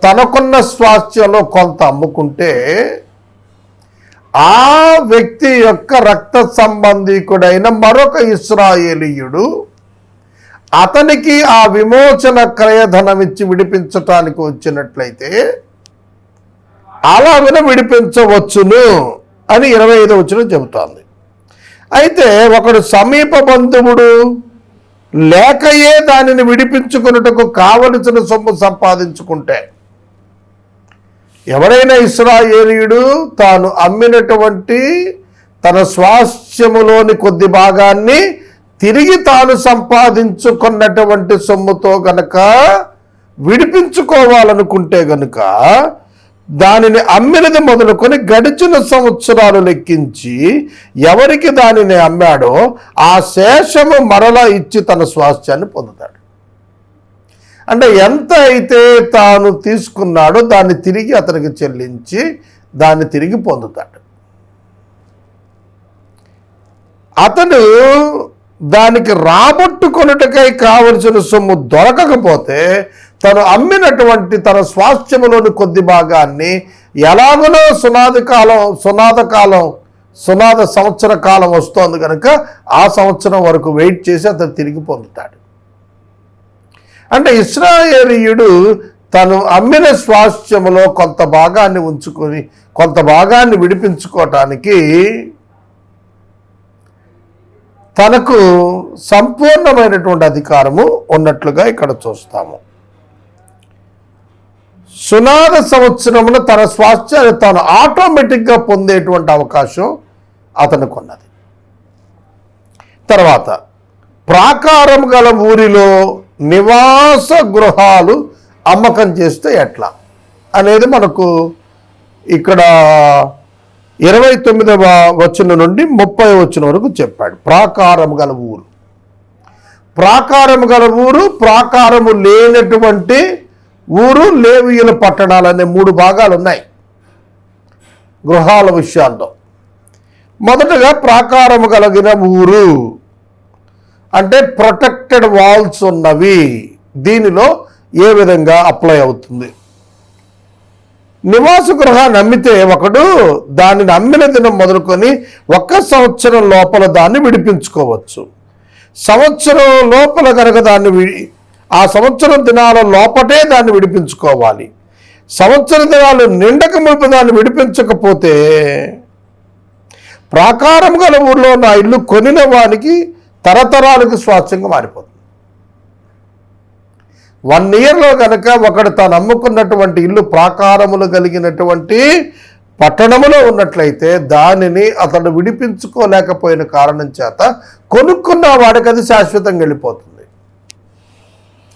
తనకున్న స్వాస్థ్యంలో కొంత అమ్ముకుంటే ఆ వ్యక్తి యొక్క రక్త సంబంధికుడైన మరొక ఇశ్రాయేలీయుడు అతనికి ఆ విమోచన క్రయధనం ఇచ్చి విడిపించటానికి వచ్చినట్లయితే అలాగనే విడిపించవచ్చును అని 25వ వచనం చెబుతోంది. అయితే ఒకడు సమీప బంధువుడు లేకయే దానిని విడిపించుకున్నటకు కావలసిన సొమ్ము సంపాదించుకుంటే, ఎవరైనా ఇశ్రాయేలీయుడు తాను అమ్మినటువంటి తన స్వాస్థ్యములోని కొద్ది భాగాన్ని తిరిగి తాను సంపాదించుకున్నటువంటి సొమ్ముతో గనక విడిపించుకోవాలనుకుంటే గనుక దానిని అమ్మినది మొదలుకొని గడిచిన సంవత్సరాలు లెక్కించి ఎవరికి దానిని అమ్మాడో ఆ శేషము మరలా ఇచ్చి తన స్వాస్థ్యాన్ని పొందుతాడు. అంటే ఎంత అయితే తాను తీసుకున్నాడో దాన్ని తిరిగి అతనికి చెల్లించి దాన్ని తిరిగి పొందుతాడు. అతడు దానికి రాబట్టుకొనుటకై కావలసిన సొమ్ము దొరకకపోతే తను అమ్మినటువంటి తన స్వాస్థ్యములోని కొద్ది భాగాన్ని ఎలాగనో సునాద సంవత్సర కాలం వస్తోంది కనుక ఆ సంవత్సరం వరకు వెయిట్ చేసి అతను తిరిగి పొందుతాడు. అంటే ఇశ్రాయేలీయుడు తను అమ్మిన స్వాస్థ్యములో కొంత భాగాన్ని ఉంచుకొని కొంత భాగాన్ని విడిపించుకోవటానికి తనకు సంపూర్ణమైనటువంటి అధికారము ఉన్నట్లుగా ఇక్కడ చూస్తాము. సునాద సంవత్సరమున తన స్వాస్థ్యాన్ని తాను ఆటోమేటిక్గా పొందేటువంటి అవకాశం అతనికి ఉన్నది. తర్వాత ప్రాకారం గల ఊరిలో నివాస గృహాలు అమ్మకం చేస్తే ఎట్లా అనేది మనకు ఇక్కడ 29వ వచనం నుండి 30వ వచనం వరకు చెప్పాడు. ప్రాకారం గల ఊరు, ప్రాకారం గల ఊరు, ప్రాకారము లేనటువంటి ఊరు, లేవీయుల పట్టణాలు అనే 3 భాగాలు ఉన్నాయి గృహాల విషయాల్లో. మొదటగా ప్రాకారము కలిగిన ఊరు అంటే ప్రొటెక్టెడ్ వాల్స్ ఉన్నవి. దీనిలో ఏ విధంగా అప్లై అవుతుంది? నివాస గృహాన్ని అమ్మితే ఒకడు దానిని అమ్మిన దినం మొదలుకొని 1 సంవత్సరం లోపల దాన్ని విడిపించుకోవచ్చు. సంవత్సరం లోపల కనుక ఆ సంవత్సరం దినాల లోపటే దాన్ని విడిపించుకోవాలి. సంవత్సర దినాలు నిండక మునుపు దాన్ని విడిపించకపోతే ప్రాకారం గల ఊళ్ళో నా ఇల్లు కొనిన వానికి తరతరాలకు స్వాస్థ్యంగా మారిపోతుంది. 1 ఇయర్లో కనుక ఒకడు తాను అమ్ముకున్నటువంటి ఇల్లు ప్రాకారములు కలిగినటువంటి పట్టణములో ఉన్నట్లయితే దానిని అతడు విడిపించుకోలేకపోయిన కారణం చేత కొనుక్కున్న వాడికి అది శాశ్వతంగా వెళ్ళిపోతుంది.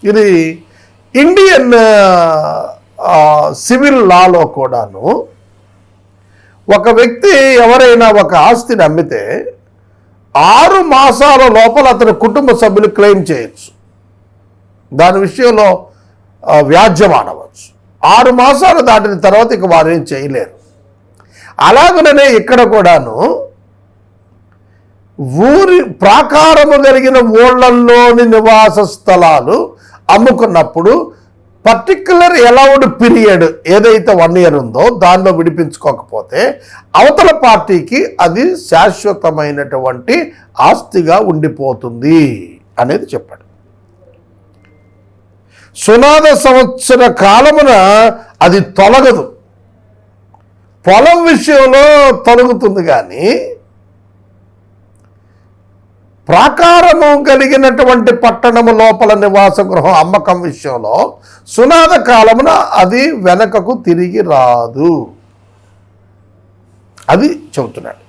ఇది ఇండియన్ సివిల్ లాలో కూడాను ఒక వ్యక్తి ఎవరైనా ఒక ఆస్తిని అమ్మితే 6 మాసాల లోపల అతని కుటుంబ సభ్యులు క్లెయిమ్ చేయొచ్చు. దాని విషయంలో వ్యాజ్యం ఆడవచ్చు. 6 మాసాలు దాటిన తర్వాత ఇక వారు ఏం చేయలేరు. అలాగనే ఇక్కడ కూడాను ఊరి ప్రాకారము కలిగిన ఊళ్ళల్లోని నివాస స్థలాలు అమ్ముకున్నప్పుడు పర్టిక్యులర్ అలౌడ్ పీరియడ్ ఏదైతే 1 ఇయర్ ఉందో దానిలో విడిపించుకోకపోతే అవతల పార్టీకి అది శాశ్వతమైనటువంటి ఆస్తిగా ఉండిపోతుంది అనేది చెప్పాడు. సునాద సంవత్సర కాలమున అది తొలగదు. పొలం విషయంలో తొలగుతుంది కానీ ప్రాకారము కలిగినటువంటి పట్టణము లోపల నివాస గృహం అమ్మకం విషయంలో సునాద కాలమున అది వెనకకు తిరిగి రాదు. అది చెబుతున్నాడు.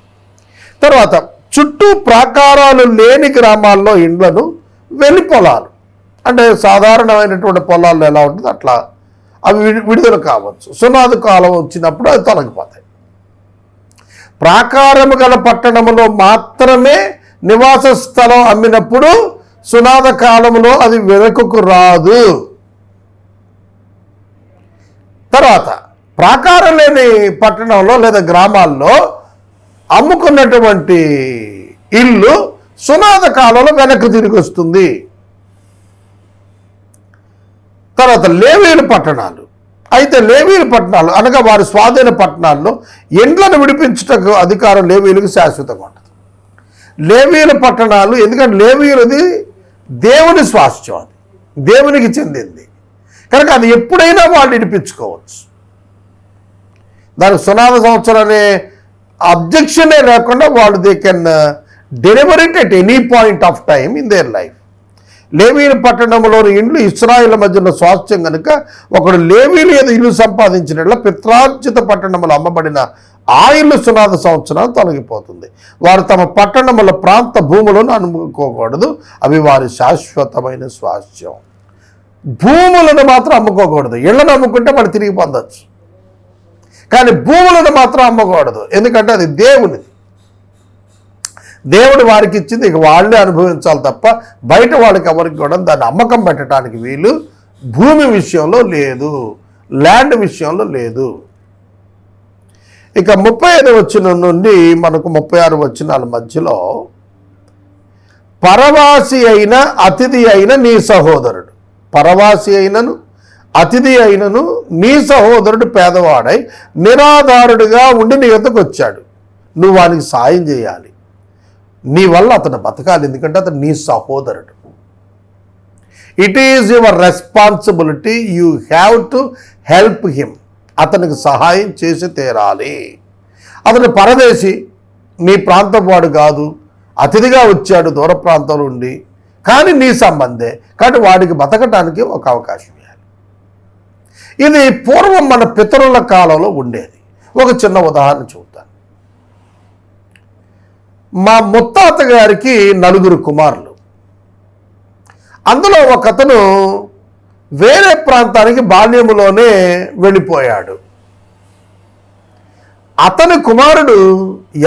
తర్వాత చుట్టూ ప్రాకారాలు లేని గ్రామాల్లో ఇండ్లను వెలి పొలాలు అంటే సాధారణమైనటువంటి పొలాల్లో ఎలా ఉంటుంది అట్లా అవి విడుదల కావచ్చు. సునాద కాలం వచ్చినప్పుడు అది తొలగిపోతాయి. ప్రాకారము గల పట్టణములో మాత్రమే నివాస స్థలం అమ్మినప్పుడు సునాద కాలంలో అది వెనుకకు రాదు. తర్వాత ప్రాకారం లేని పట్టణంలో లేదా గ్రామాల్లో అమ్ముకున్నటువంటి ఇల్లు సునాద కాలంలో వెనక్కి తిరిగి వస్తుంది. తర్వాత లేవీయుల పట్టణాలు, అయితే లేవీయుల పట్టణాలు అనగా వారి స్వాధీన పట్టణాల్లో ఇండ్లను విడిపించుటకు అధికారం లేవీయులకు శాశ్వతంగా ఉంటుంది. లేవీయుల పట్టణాలు ఎందుకంటే లేవీయులది దేవుని స్వాస్థ్యం, అది దేవునికి చెందింది కనుక అది ఎప్పుడైనా వాళ్ళు ఇడిపించుకోవచ్చు. దానికి సునాద సంవత్సరం అనే అబ్జెక్షనే లేకుండా వాళ్ళు they can deliver it at any point of time in their life. లేవీల పట్టణంలోని ఇండ్లు ఇశ్రాయేలు మధ్యలో స్వాస్థ్యం కనుక ఒకడు లేవీలు ఏదో ఇల్లు సంపాదించినట్ల పిత్రార్జిత పట్టణములు అమ్మబడిన ఆ ఇల్లు సునాద సంవత్సరాలు తొలగిపోతుంది. వారు తమ పట్టణముల ప్రాంత భూములను అమ్ముకోకూడదు, అవి వారి శాశ్వతమైన స్వాస్థ్యం. భూములను మాత్రం అమ్ముకోకూడదు. ఇళ్లను అమ్ముకుంటే వాళ్ళు తిరిగి పొందొచ్చు, కానీ భూములను మాత్రం అమ్మకూడదు. ఎందుకంటే అది దేవునిది, దేవుడు వారికి ఇచ్చింది, ఇక వాళ్ళే అనుభవించాలి తప్ప బయట వాళ్ళకి ఎవరికి కూడా దాన్ని అమ్మకం పెట్టడానికి వీలు భూమి విషయంలో లేదు, ల్యాండ్ విషయంలో లేదు. ఇక 35 వచనం నుండి మనకు 36 వచనాల మధ్యలో పరవాసి అయిన అతిథి అయిన నీ సహోదరుడు, పరవాసి అయినను అతిథి అయినను నీ సహోదరుడు పేదవాడై నిరాధారుడిగా ఉండి నీ వద్దకు వచ్చాడు, నువ్వు వానికి సాయం చేయాలి. నీ వల్ల అతను బతకాలి, ఎందుకంటే అతను నీ సహోదరుడు. It is your responsibility, you have to help him. అతనికి సహాయం చేసి తీరాలి. అతను పరదేశి, నీ ప్రాంతం వాడు కాదు, అతిథిగా వచ్చాడు దూర ప్రాంతం నుండి, కానీ నీ సంబంధే, కానీ వాడికి బతకటానికి ఒక అవకాశం ఇవ్వాలి. ఇది పూర్వం మన పితరుల కాలంలో ఉండేది. ఒక చిన్న ఉదాహరణ చూద్దాం. మా ముత్తాత గారికి 4 కుమారులు. అందులో ఒకతను వేరే ప్రాంతానికి బాల్యములోనే వెళ్ళిపోయాడు. అతని కుమారుడు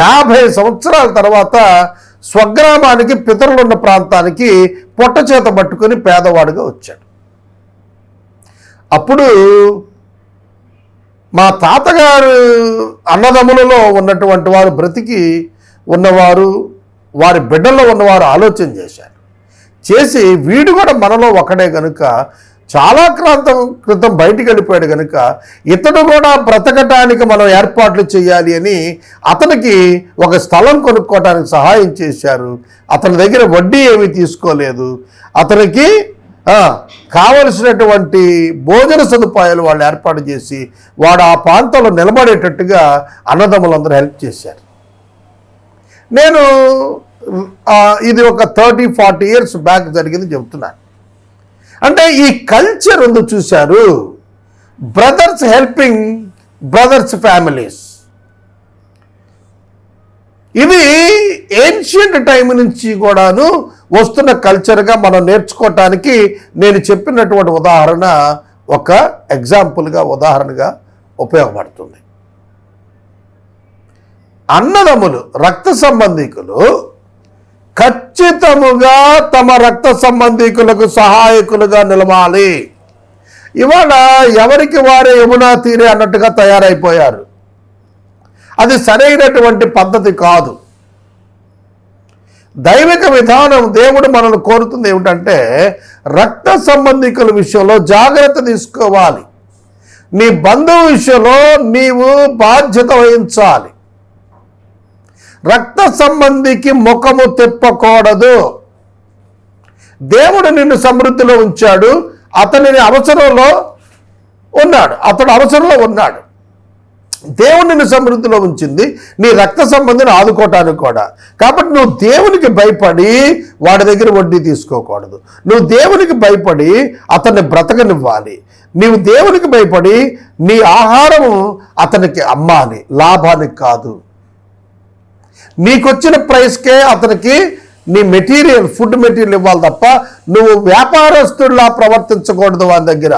50 సంవత్సరాల తర్వాత స్వగ్రామానికి పితరులున్న ప్రాంతానికి పొట్ట చేత పట్టుకొని పేదవాడుగా వచ్చాడు. అప్పుడు మా తాతగారు అన్నదమ్ములలో ఉన్నటువంటి వారు, బ్రతికి ఉన్నవారు, వారి బిడ్డల్లో ఉన్నవారు ఆలోచన చేసి వీడు కూడా మనలో ఒకడే కనుక, చాలా క్రితం బయటికి వెళ్ళిపోయాడు కనుక ఇతడు కూడా బ్రతకటానికి మనం ఏర్పాట్లు చేయాలి అని అతనికి ఒక స్థలం కొనుక్కోవడానికి సహాయం చేశారు. అతని దగ్గర వడ్డీ ఏమీ తీసుకోలేదు. అతనికి కావలసినటువంటి భోజన సదుపాయాలు వాళ్ళు ఏర్పాటు చేసి వాడు ఆ ప్రాంతంలో నిలబడేటట్టుగా అన్నదమ్ములందరూ హెల్ప్ చేశారు. నేను ఇది ఒక 30-40 ఇయర్స్ బ్యాక్ జరిగింది చెప్తున్నాను. అంటే ఈ కల్చర్ ఉంది చూశారు, బ్రదర్స్ హెల్పింగ్ బ్రదర్స్ ఫ్యామిలీస్. ఇది ఏన్షియంట్ టైం నుంచి కూడాను వస్తున్న కల్చర్గా మనం నేర్చుకోవటానికి నేను చెప్పినటువంటి ఉదాహరణ ఒక ఎగ్జాంపుల్గా, ఉదాహరణగా ఉపయోగపడుతుంది. అన్నదమ్ములు, రక్త సంబంధికులు ఖచ్చితముగా తమ రక్త సంబంధికులకు సహాయకులుగా నిలవాలి. ఇవాళ ఎవరికి వారే యమునా తీరే అన్నట్టుగా తయారైపోయారు. అది సరైనటువంటి పద్ధతి కాదు. దైవిక విధానం, దేవుడు మనల్ని కోరుతుంది ఏమిటంటే రక్త సంబంధికుల విషయంలో జాగ్రత్త తీసుకోవాలి. నీ బంధువు విషయంలో నీవు బాధ్యత వహించాలి. రక్త సంబంధికి ముఖము తిప్పకూడదు. దేవుడు నిన్ను సమృద్ధిలో ఉంచాడు, అతనిని అవసరంలో ఉన్నాడు. దేవుడు నిన్ను సమృద్ధిలో ఉంచింది నీ రక్త సంబంధిని ఆదుకోవటానికి కూడా. కాబట్టి నువ్వు దేవునికి భయపడి వాడి దగ్గర వడ్డీ తీసుకోకూడదు. నువ్వు దేవునికి భయపడి అతన్ని బ్రతకనివ్వాలి. నీవు దేవునికి భయపడి నీ ఆహారము అతనికి అమ్మాలి, లాభానికి కాదు. నీకొచ్చిన ప్రైస్కే అతనికి నీ మెటీరియల్, ఫుడ్ మెటీరియల్ ఇవ్వాలి తప్ప నువ్వు వ్యాపారస్తుడిలా ప్రవర్తించకూడదు వాని దగ్గర.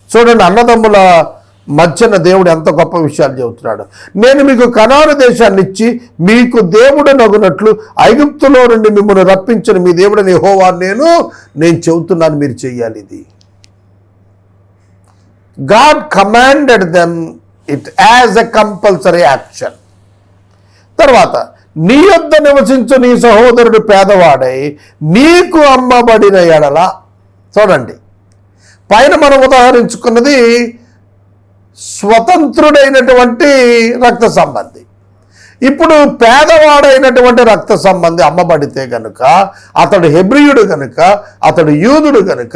చూడండి, అన్నదమ్ముల మధ్యన దేవుడు ఎంత గొప్ప విషయాలు చెబుతున్నాడు. నేను మీకు కనాను దేశాన్ని ఇచ్చి మీకు దేవుడు నగునట్లు ఐగుప్తులో నుండి మిమ్మల్ని రప్పించిన మీ దేవుడని యెహోవా నేను చెబుతున్నాను, మీరు చెయ్యాలి. ఇది God commanded them it as a compulsory action. తర్వాత నీ యొద్ద నివసించు నీ సహోదరుడు పేదవాడై నీకు అమ్మబడిన ఎడల. చూడండి, పైన మనం ఉదాహరించుకున్నది స్వతంత్రుడైనటువంటి రక్త సంబంధి. ఇప్పుడు పేదవాడైనటువంటి రక్త సంబంధి అమ్మబడితే గనుక, అతడు హెబ్రియుడు గనుక, అతడు యూదుడు గనుక,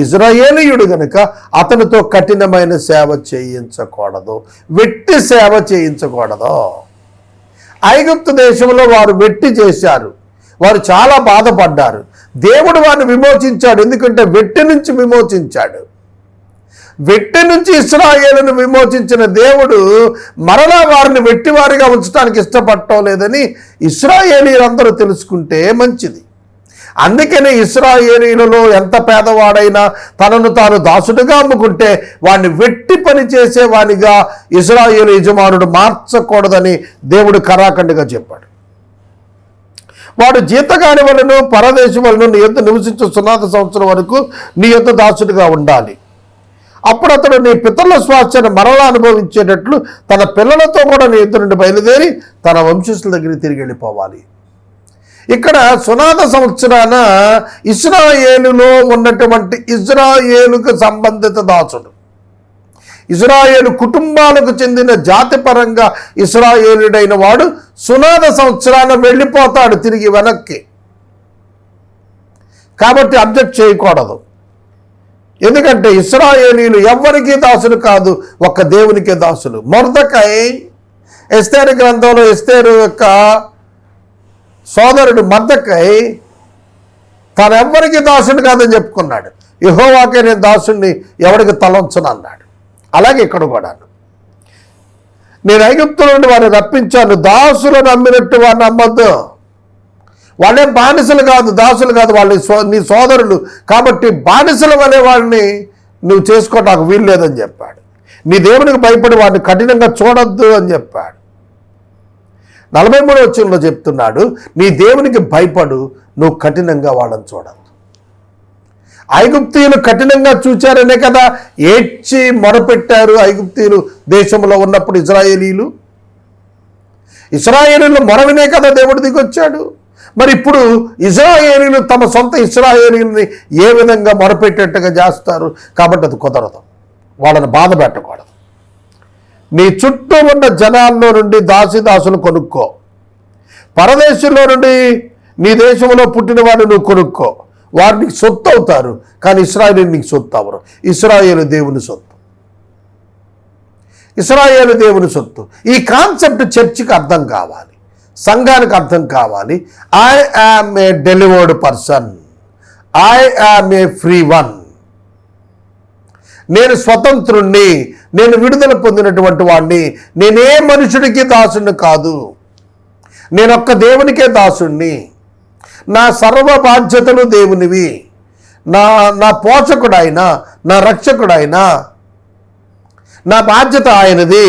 ఇజ్రాయేలీయుడు గనుక అతనితో కఠినమైన సేవ చేయించకూడదు, వెట్టి సేవ చేయించకూడదు. ఐగుప్తు దేశంలో వారు వెట్టి చేశారు, వారు చాలా బాధపడ్డారు. దేవుడు వారిని విమోచించాడు, ఎందుకంటే వెట్టి నుంచి విమోచించాడు. వెట్టి నుంచి ఇశ్రాయేలును విమోచించిన దేవుడు మరలా వారిని వెట్టివారిగా ఉంచడానికి ఇష్టపడటం లేదని ఇశ్రాయేలీలందరూ తెలుసుకుంటే మంచిది. అందుకనే ఇశ్రాయేలీలలో ఎంత పేదవాడైనా తనను తాను దాసుడుగా అమ్ముకుంటే వాడిని వెట్టి పని చేసేవానిగా ఇశ్రాయేలు యజమానుడు మార్చకూడదని దేవుడు కరాఖండిగా చెప్పాడు. వాడు జీతగాని వలన పరదేశం వలన నీ యొద్ద నివసించు 0 సంవత్సరం వరకు నీ యొద్ద దాసుడిగా ఉండాలి. అప్పుడు అతడు నీ పితరుల స్వాస్థ్యాన్ని మరలా అనుభవించేటట్లు తన పిల్లలతో కూడా నీ యొద్ద నుండి బయలుదేరి తన వంశస్థుల దగ్గరికి తిరిగి వెళ్ళిపోవాలి. ఇక్కడ 0 సంవత్సరాన ఇశ్రాయేలులో ఉన్నటువంటి ఇజ్రాయేలుకు సంబంధిత దాసుడు, ఇజ్రాయేలు కుటుంబాలకు చెందిన జాతిపరంగా ఇశ్రాయేలుడైన వాడు 0 సంవత్సరాన వెళ్ళిపోతాడు తిరిగి వెనక్కి. కాబట్టి అబ్జెక్ట్ చేయకూడదు, ఎందుకంటే ఇశ్రాయేలీలు ఎవ్వరికీ దాసులు కాదు, ఒక్క దేవునికే దాసులు. మొర్దెకై ఎస్తేరు గ్రంథంలో ఎస్తేరు యొక్క సోదరుడు మొర్దెకై తానెవ్వరికి దాసుడు కాదని చెప్పుకున్నాడు. యెహోవాకే నేను దాసుడిని, ఎవరికి తలంచను అన్నాడు. అలాగే ఇక్కడ కూడా నేను ఐగుప్తు నుండి వారిని రప్పించాను, దాసులు నమ్మినట్టు వారిని నమ్మద్దు. వాళ్ళేం బానిసలు కాదు, దాసులు కాదు, వాళ్ళు నీ సోదరులు. కాబట్టి బానిసల వలె వాడిని నువ్వు చేసుకో, నాకు వీలు లేదని చెప్పాడు. నీ దేవునికి భయపడి వాడిని కఠినంగా చూడొద్దు అని చెప్పాడు. 43వ వచనంలో చెప్తున్నాడు, నీ దేవునికి భయపడు, నువ్వు కఠినంగా వాళ్ళని చూడద్దు. ఐగుప్తీయులు కఠినంగా చూచారనే కదా ఏడ్చి మొరపెట్టారు ఐగుప్తీయులు దేశంలో ఉన్నప్పుడు ఇశ్రాయేలీలు మొరవినే కదా దేవుడు దిగొచ్చాడు. మరి ఇప్పుడు ఇశ్రాయేలీలు తమ సొంత ఇశ్రాయేలీని ఏ విధంగా మొరపెట్టేట్టుగా చేస్తారు? కాబట్టి అది కుదరదు, వాళ్ళని బాధ పెట్టకూడదు. నీ చుట్టూ ఉన్న జనాల్లో నుండి దాసులు కొనుక్కో, పరదేశంలో నుండి నీ దేశంలో పుట్టిన వారిని నువ్వు కొనుక్కో, వారు నీకు సొత్తు అవుతారు. కానీ ఇశ్రాయేలు నీకు సొత్తు అవరు. ఇశ్రాయేలు దేవుని సొత్తు, ఇశ్రాయేలు దేవుని సొత్తు. ఈ కాన్సెప్ట్ చర్చికి అర్థం కావాలి, సంఘానికి అర్థం కావాలి. I am a delivered person, I am a free one. నేను స్వతంత్రుణ్ణి, నేను విడుదల పొందినటువంటి వాడిని. నేనే మనుషుడికి దాసుని కాదు, నేనొక్క దేవునికే దాసుణ్ణి. నా సర్వ బాధ్యతలు దేవునివి. నా పోషకుడైనా, నా రక్షకుడైనా, నా బాధ్యత ఆయనది.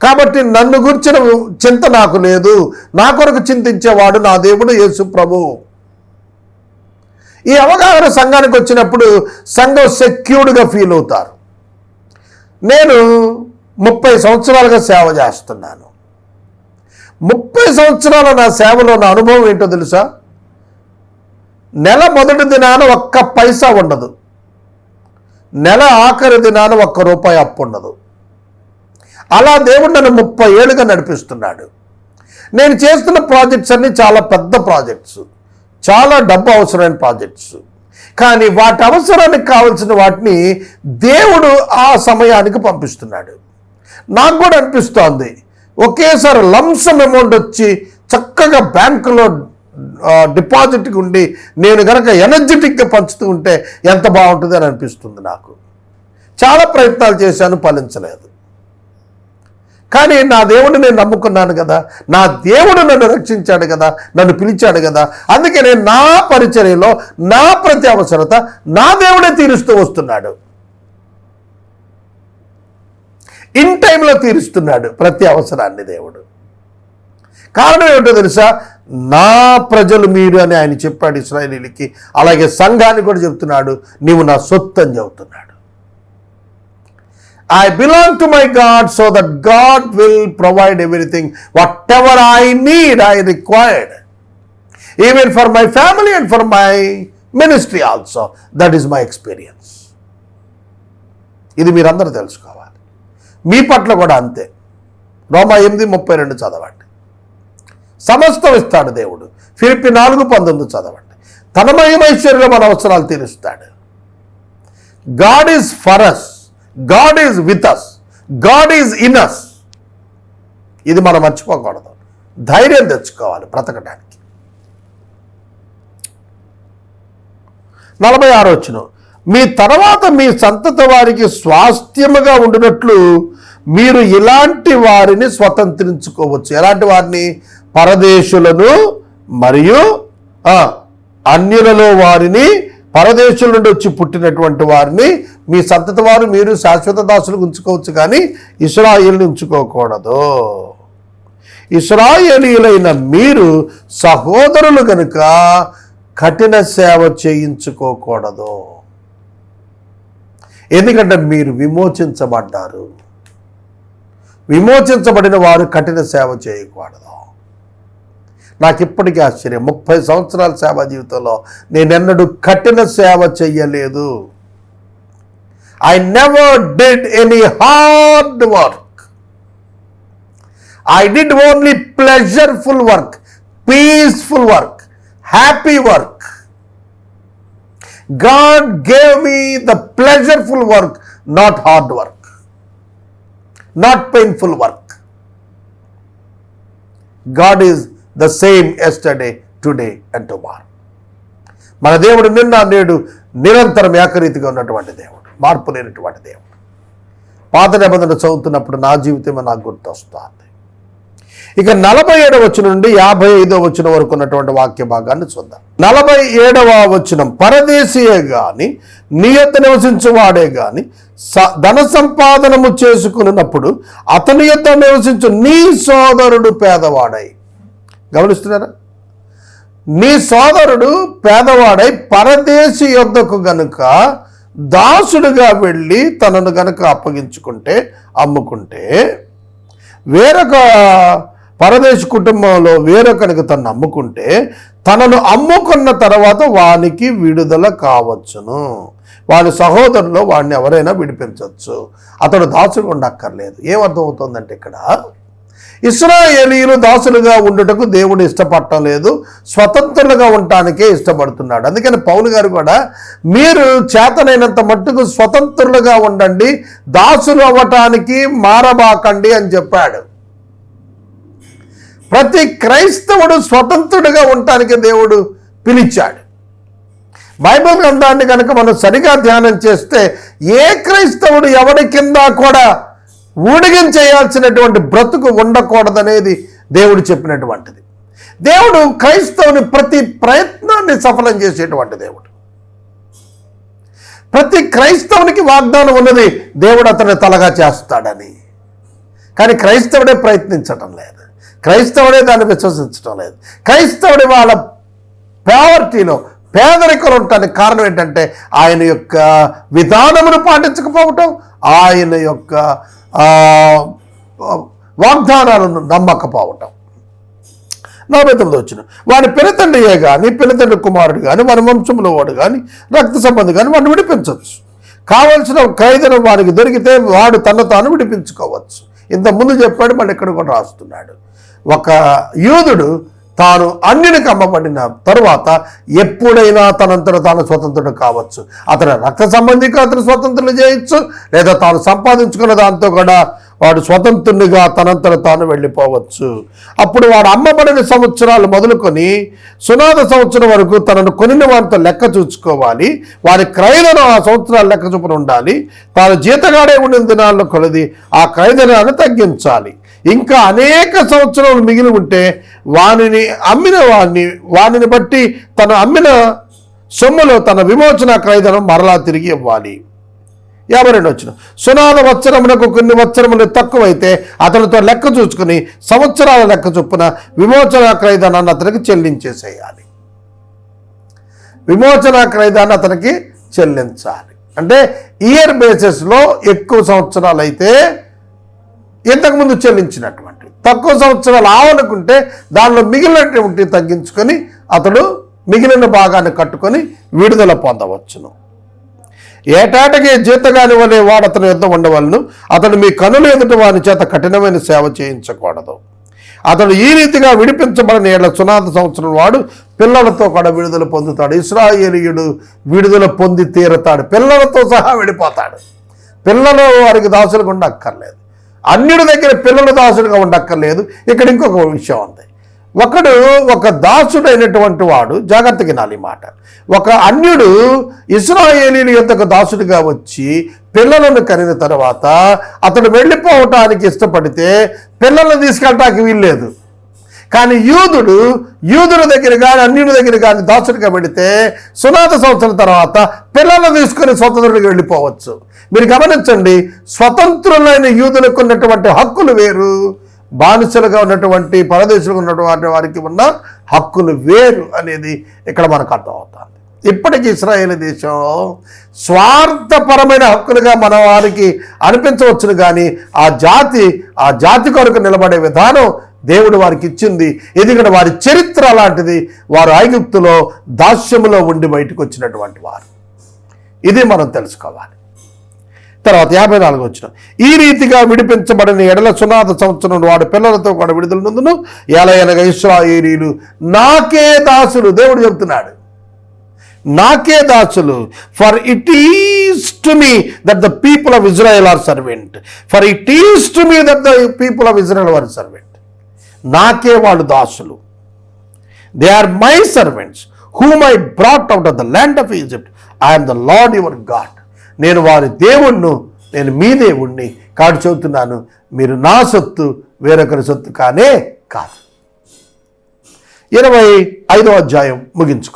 కాబట్టి నన్ను గురించిన చింత నాకు లేదు. నా కొరకు చింతించేవాడు నా దేవుడు యేసు ప్రభు. ఈ అవగాహన సంఘానికి వచ్చినప్పుడు సంఘం సెక్యూర్డ్గా ఫీల్ అవుతారు. నేను 30 సంవత్సరాలుగా సేవ చేస్తున్నాను. 30 సంవత్సరాల నా సేవలో నా అనుభవం ఏంటో తెలుసా? నెల మొదటి దినాన ఒక్క పైసా ఉండదు, నెల ఆఖరి దినాన ₹1 అప్పు ఉండదు. అలా దేవుడు నన్ను 30 ఏళ్ళుగా నడిపిస్తున్నాడు. నేను చేస్తున్న ప్రాజెక్ట్స్ అన్నీ చాలా పెద్ద ప్రాజెక్ట్స్, చాలా డబ్బు అవసరమైన ప్రాజెక్ట్స్. కానీ వాటి అవసరానికి కావాల్సిన వాటిని దేవుడు ఆ సమయానికి పంపిస్తున్నాడు. నాకు కూడా అనిపిస్తోంది, ఒకేసారి లంసమ్ అమౌంట్ వచ్చి చక్కగా బ్యాంకులో డిపాజిట్కి ఉండి నేను కనుక ఎనర్జెటిక్గా పంచుతూ ఉంటే ఎంత బాగుంటుంది అని అనిపిస్తుంది నాకు. చాలా ప్రయత్నాలు చేశాను, ఫలించలేదు. కానీ నా దేవుడిని నేను నమ్ముకున్నాను కదా, నా దేవుడు నన్ను రక్షించాడు కదా, నన్ను పిలిచాడు కదా. అందుకే నేను నా పరిచర్యలో నా ప్రతి అవసరత నా దేవుడే తీరుస్తూ వస్తున్నాడు. ఇన్ టైంలో తీరుస్తున్నాడు ప్రతి అవసరాన్ని దేవుడు. కారణం ఏమిటో తెలుసా? నా ప్రజలు మీరు అని ఆయన చెప్పాడు ఇశ్రాయేలీలకి. అలాగే సంఘాన్ని కూడా చెప్తున్నాడు, నీవు నా సొత్తు అని చెబుతున్నాడు. I belong to my God so that God will provide everything. Whatever I need, I required. Even for my family and for my ministry also. That is my experience. ఇది మీరందరూ తెలుసుకోవాలి. మీ పట్ల కూడా అంతే. రోమా 8:32 చదవండి. సమస్తం ఇస్తాడు దేవుడు. ఫిలిప్పి 4:19 చదవండి. తన మహిమైశ్వర్యంలో మన అవసరాలు తీరుస్తాడు. God is for us, God is with us, God is in us. ఇది మనం మర్చిపోకూడదు. ధైర్యం తెచ్చుకోవాలి బ్రతకడానికి. 46వ వచనం, మీ తర్వాత మీ సంతతి వారికి స్వాస్థ్యముగా ఉండినట్లు మీరు ఇలాంటి వారిని స్వతంత్రించుకోవచ్చు. ఎలాంటి వారిని? పరదేశులను మరియు అన్యులలో వారిని, పరదేశుల నుండి వచ్చి పుట్టినటువంటి వారిని మీ సంతతి వారు మీరు శాశ్వత దాసులు ఉంచుకోవచ్చు, కానీ ఇశ్రాయేలుని ఉంచుకోకూడదు. ఇశ్రాయేలీయులైన మీరు సహోదరులు గనుక కఠిన సేవ చేయించుకోకూడదు. ఎందుకంటే మీరు విమోచించబడ్డారు. విమోచించబడిన వారు కఠిన సేవ చేయకూడదు. నాకు ఇప్పటికీ ఆశ్చర్యం, 30 సంవత్సరాల సేవా జీవితంలో నేనెన్నడూ కఠిన సేవ చెయ్యలేదు. I never did any hard work. I did only pleasureful work, peaceful work, happy work. God gave me the pleasureful work, not hard work, not painful work. God is the same yesterday, today and tomorrow. మన దేవుడు నిన్న నేడు నిరంతరం ఏకరీతిగా ఉన్నటువంటి దేవుడు, మార్పు లేనటువంటి దేవుడు. పాత నిబంధన చదువుతున్నప్పుడు నా జీవితమే నాకు గుర్తొస్తుంది. ఇక 47వ వచనం నుండి 55వ వచనం వరకు ఉన్నటువంటి వాక్య భాగాన్ని చూద్దాం. 47వ వచనం, పరదేశీయే గాని నీ యొద్ద నివసించువాడే గాని ధన సంపాదనము చేసుకున్నప్పుడు అతని యొద్ద నివసించు నీ సోదరుడు పేదవాడై. గమనిస్తున్నారా? నీ సోదరుడు పేదవాడై పరదేశి యొద్దకు గనుక దాసుడుగా వెళ్ళి తనను గనుక అప్పగించుకుంటే, అమ్ముకుంటే, వేరొక పరదేశి కుటుంబంలో వేరొకరికి తను అమ్ముకుంటే తనను అమ్ముకున్న తర్వాత వానికి విడుదల కావచ్చును. వాడి సహోదరులో వాడిని ఎవరైనా విడిపించవచ్చు. అతడు దాసుడు ఉండక్కర్లేదు. ఏమర్థం అవుతుందంటే ఇక్కడ ఇశ్రాయేలీయులు దాసులుగా ఉండుటకు దేవుడు ఇష్టపడటం లేదు, స్వతంత్రులుగా ఉండటానికే ఇష్టపడుతున్నాడు. అందుకని పౌలు గారు కూడా మీరు చేతనైనంత మట్టుకు స్వతంత్రులుగా ఉండండి, దాసులు అవ్వటానికి మారబాకండి అని చెప్పాడు. ప్రతి క్రైస్తవుడు స్వతంత్రుడిగా ఉండటానికి దేవుడు పిలిచాడు. బైబిల్ గ్రంథాన్ని కనుక మనం సరిగా ధ్యానం చేస్తే ఏ క్రైస్తవుడు ఎవరి కింద కూడా ఊడిగం చేయాల్సినటువంటి బ్రతుకు ఉండకూడదనేది దేవుడు చెప్పినటువంటిది. దేవుడు క్రైస్తవుని ప్రతి ప్రయత్నాన్ని సఫలం చేసేటువంటి దేవుడు. ప్రతి క్రైస్తవునికి వాగ్దానం ఉన్నది, దేవుడు అతన్ని తలగా చేస్తాడని. కానీ క్రైస్తవుడే ప్రయత్నించటం లేదు, క్రైస్తవుడే దాన్ని విశ్వసించడం లేదు. క్రైస్తవుడి వాళ్ళ పావర్టీలో, పేదరికలు ఉండటానికి కారణం ఏంటంటే ఆయన యొక్క విధానమును పాటించకపోవటం, ఆయన యొక్క వాగ్దానాలను నమ్మకపోవటం. 49వ వచనం, వాడి పినతండ్రియే కానీ పినతండ్రి కుమారుడు కానీ వాడి వంశంలో వాడు కానీ రక్త సంబంధి కానీ వాడిని విడిపించవచ్చు. కావలసిన ఖైదును వారికి దొరికితే వాడు తను తాను విడిపించుకోవచ్చు. ఇంతకుముందు చెప్పాడు, మళ్ళీ ఇక్కడ కూడా రాస్తున్నాడు. ఒక యూదుడు తాను అన్యునికి అమ్మబడిన తరువాత ఎప్పుడైనా తనంతట తాను స్వతంత్రుడు కావచ్చు. అతని రక్త సంబంధిగా అతను స్వతంత్రులు చేయొచ్చు, లేదా తాను సంపాదించుకున్న దాంతో కూడా వాడు స్వతంత్రునిగా తనంతట తాను వెళ్ళిపోవచ్చు. అప్పుడు వాడు అమ్మబడిన సంవత్సరాలు మొదలుకొని సునాద సంవత్సరం వరకు తనను కొనిన వారితో లెక్క చూసుకోవాలి. వారి క్రయలను ఆ సంవత్సరాలు లెక్క చొప్పున ఉండాలి. తాను జీతగాడే ఉండిన దినాల్లో కొలది ఆ క్రయదనాన్ని తగ్గించాలి. ఇంకా అనేక సంవత్సరాలు మిగిలి ఉంటే వానిని బట్టి తను అమ్మిన సొమ్ములో తన విమోచన క్రయదనం మరలా తిరిగి ఇవ్వాలి. 52 వచనం, సునాద వత్సరమునకు కొన్ని వత్సరములు తక్కువైతే అతనితో లెక్క చూసుకుని సంవత్సరాల లెక్క చొప్పున విమోచన క్రయదనాన్ని అతనికి చెల్లించేసేయాలి. విమోచన క్రయదాన్ని అతనికి చెల్లించాలి. అంటే ఇయర్ బేసిస్లో ఎక్కువ సంవత్సరాలు అయితే ఇంతకుముందు చెల్లించినటువంటి, తక్కువ సంవత్సరాలు ఆవనుకుంటే దానిలో మిగిలినటువంటి తగ్గించుకొని అతడు మిగిలిన భాగాన్ని కట్టుకొని విడుదల పొందవచ్చును. ఏటాటకి జీతగాని వలె వాడు అతని యుద్ధ ఉండవలను. అతడు మీ కనుల ఎదుట వాని చేత కఠినమైన సేవ చేయించకూడదు. అతడు ఈ రీతిగా విడిపించబడిన ఏళ్ల సునాద సంవత్సరం వాడు పిల్లలతో కూడా విడుదల పొందుతాడు. ఇశ్రాయేలీయుడు విడుదల పొంది తీరుతాడు, పిల్లలతో సహా విడిపోతాడు. పిల్లలు వారికి దాసులుగా ఉండక్కర్లేదు, అన్యుడి దగ్గర పిల్లలు దాసులుగా ఉండక్కర్లేదు. ఇక్కడ ఇంకొక విషయం ఉంది. ఒక దాసుడైనటువంటి వాడు, జాగ్రత్తగా వినాలి మాట, ఒక అన్యుడు ఇశ్రాయేలీయుల యొద్దకు దాసుడిగా వచ్చి పిల్లలను కనిన తర్వాత అతడు వెళ్ళిపోవటానికి ఇష్టపడితే పిల్లలను తీసుకెళ్ళటానికి వీల్లేదు. కానీ యూదుల దగ్గర కానీ అన్యుడి దగ్గర కానీ దాసుడిగా వెళితే సునాద సంవత్సరం తర్వాత పిల్లలను తీసుకుని స్వతంత్రుడికి వెళ్ళిపోవచ్చు. మీరు గమనించండి, స్వతంత్రులైన యూదులకు ఉన్నటువంటి హక్కులు వేరు, బానిసలుగా ఉన్నటువంటి పరదేశులుగా ఉన్నటువంటి వారికి ఉన్న హక్కులు వేరు అనేది ఇక్కడ మనకు అర్థమవుతుంది. ఇప్పటికీ ఇశ్రాయేల్ దేశం స్వార్థపరమైన హక్కులుగా మన వారికి అనిపించవచ్చును, కానీ ఆ జాతి కొరకు నిలబడే విధానం దేవుడు వారికి ఇచ్చింది. ఎందుకంటే వారి చరిత్ర అలాంటిది. వారు ఐగుప్తులో దాస్యములో ఉండి బయటకు వచ్చినటువంటి వారు. ఇది మనం తెలుసుకోవాలి. తర్వాత 54 వచనం, ఈ రీతిగా విడిపించబడిన ఎడల సునాద సంవత్సరం వాడు పిల్లలతో కూడా విడుదల నందును. ఎలయనగా ఇశ్రాయేలీయులు నాకే దాసులు. దేవుడు చెబుతున్నాడు, నాకే దాసులు. For it is to me that the people of Israel are servant. For it is to me that the people of Israel are servant. నాకే వాళ్ళు దాసులు. They are my servants whom I brought out of the land of Egypt. I'm the Lord your God. నేను వారి దేవుణ్ణు, నేను మీ దేవుణ్ణి. కాడు చెబుతున్నాను, మీరు నా సొత్తు, వేరొకరి సొత్తు కానే కాదు. 25వ అధ్యాయం ముగించుకుందాం.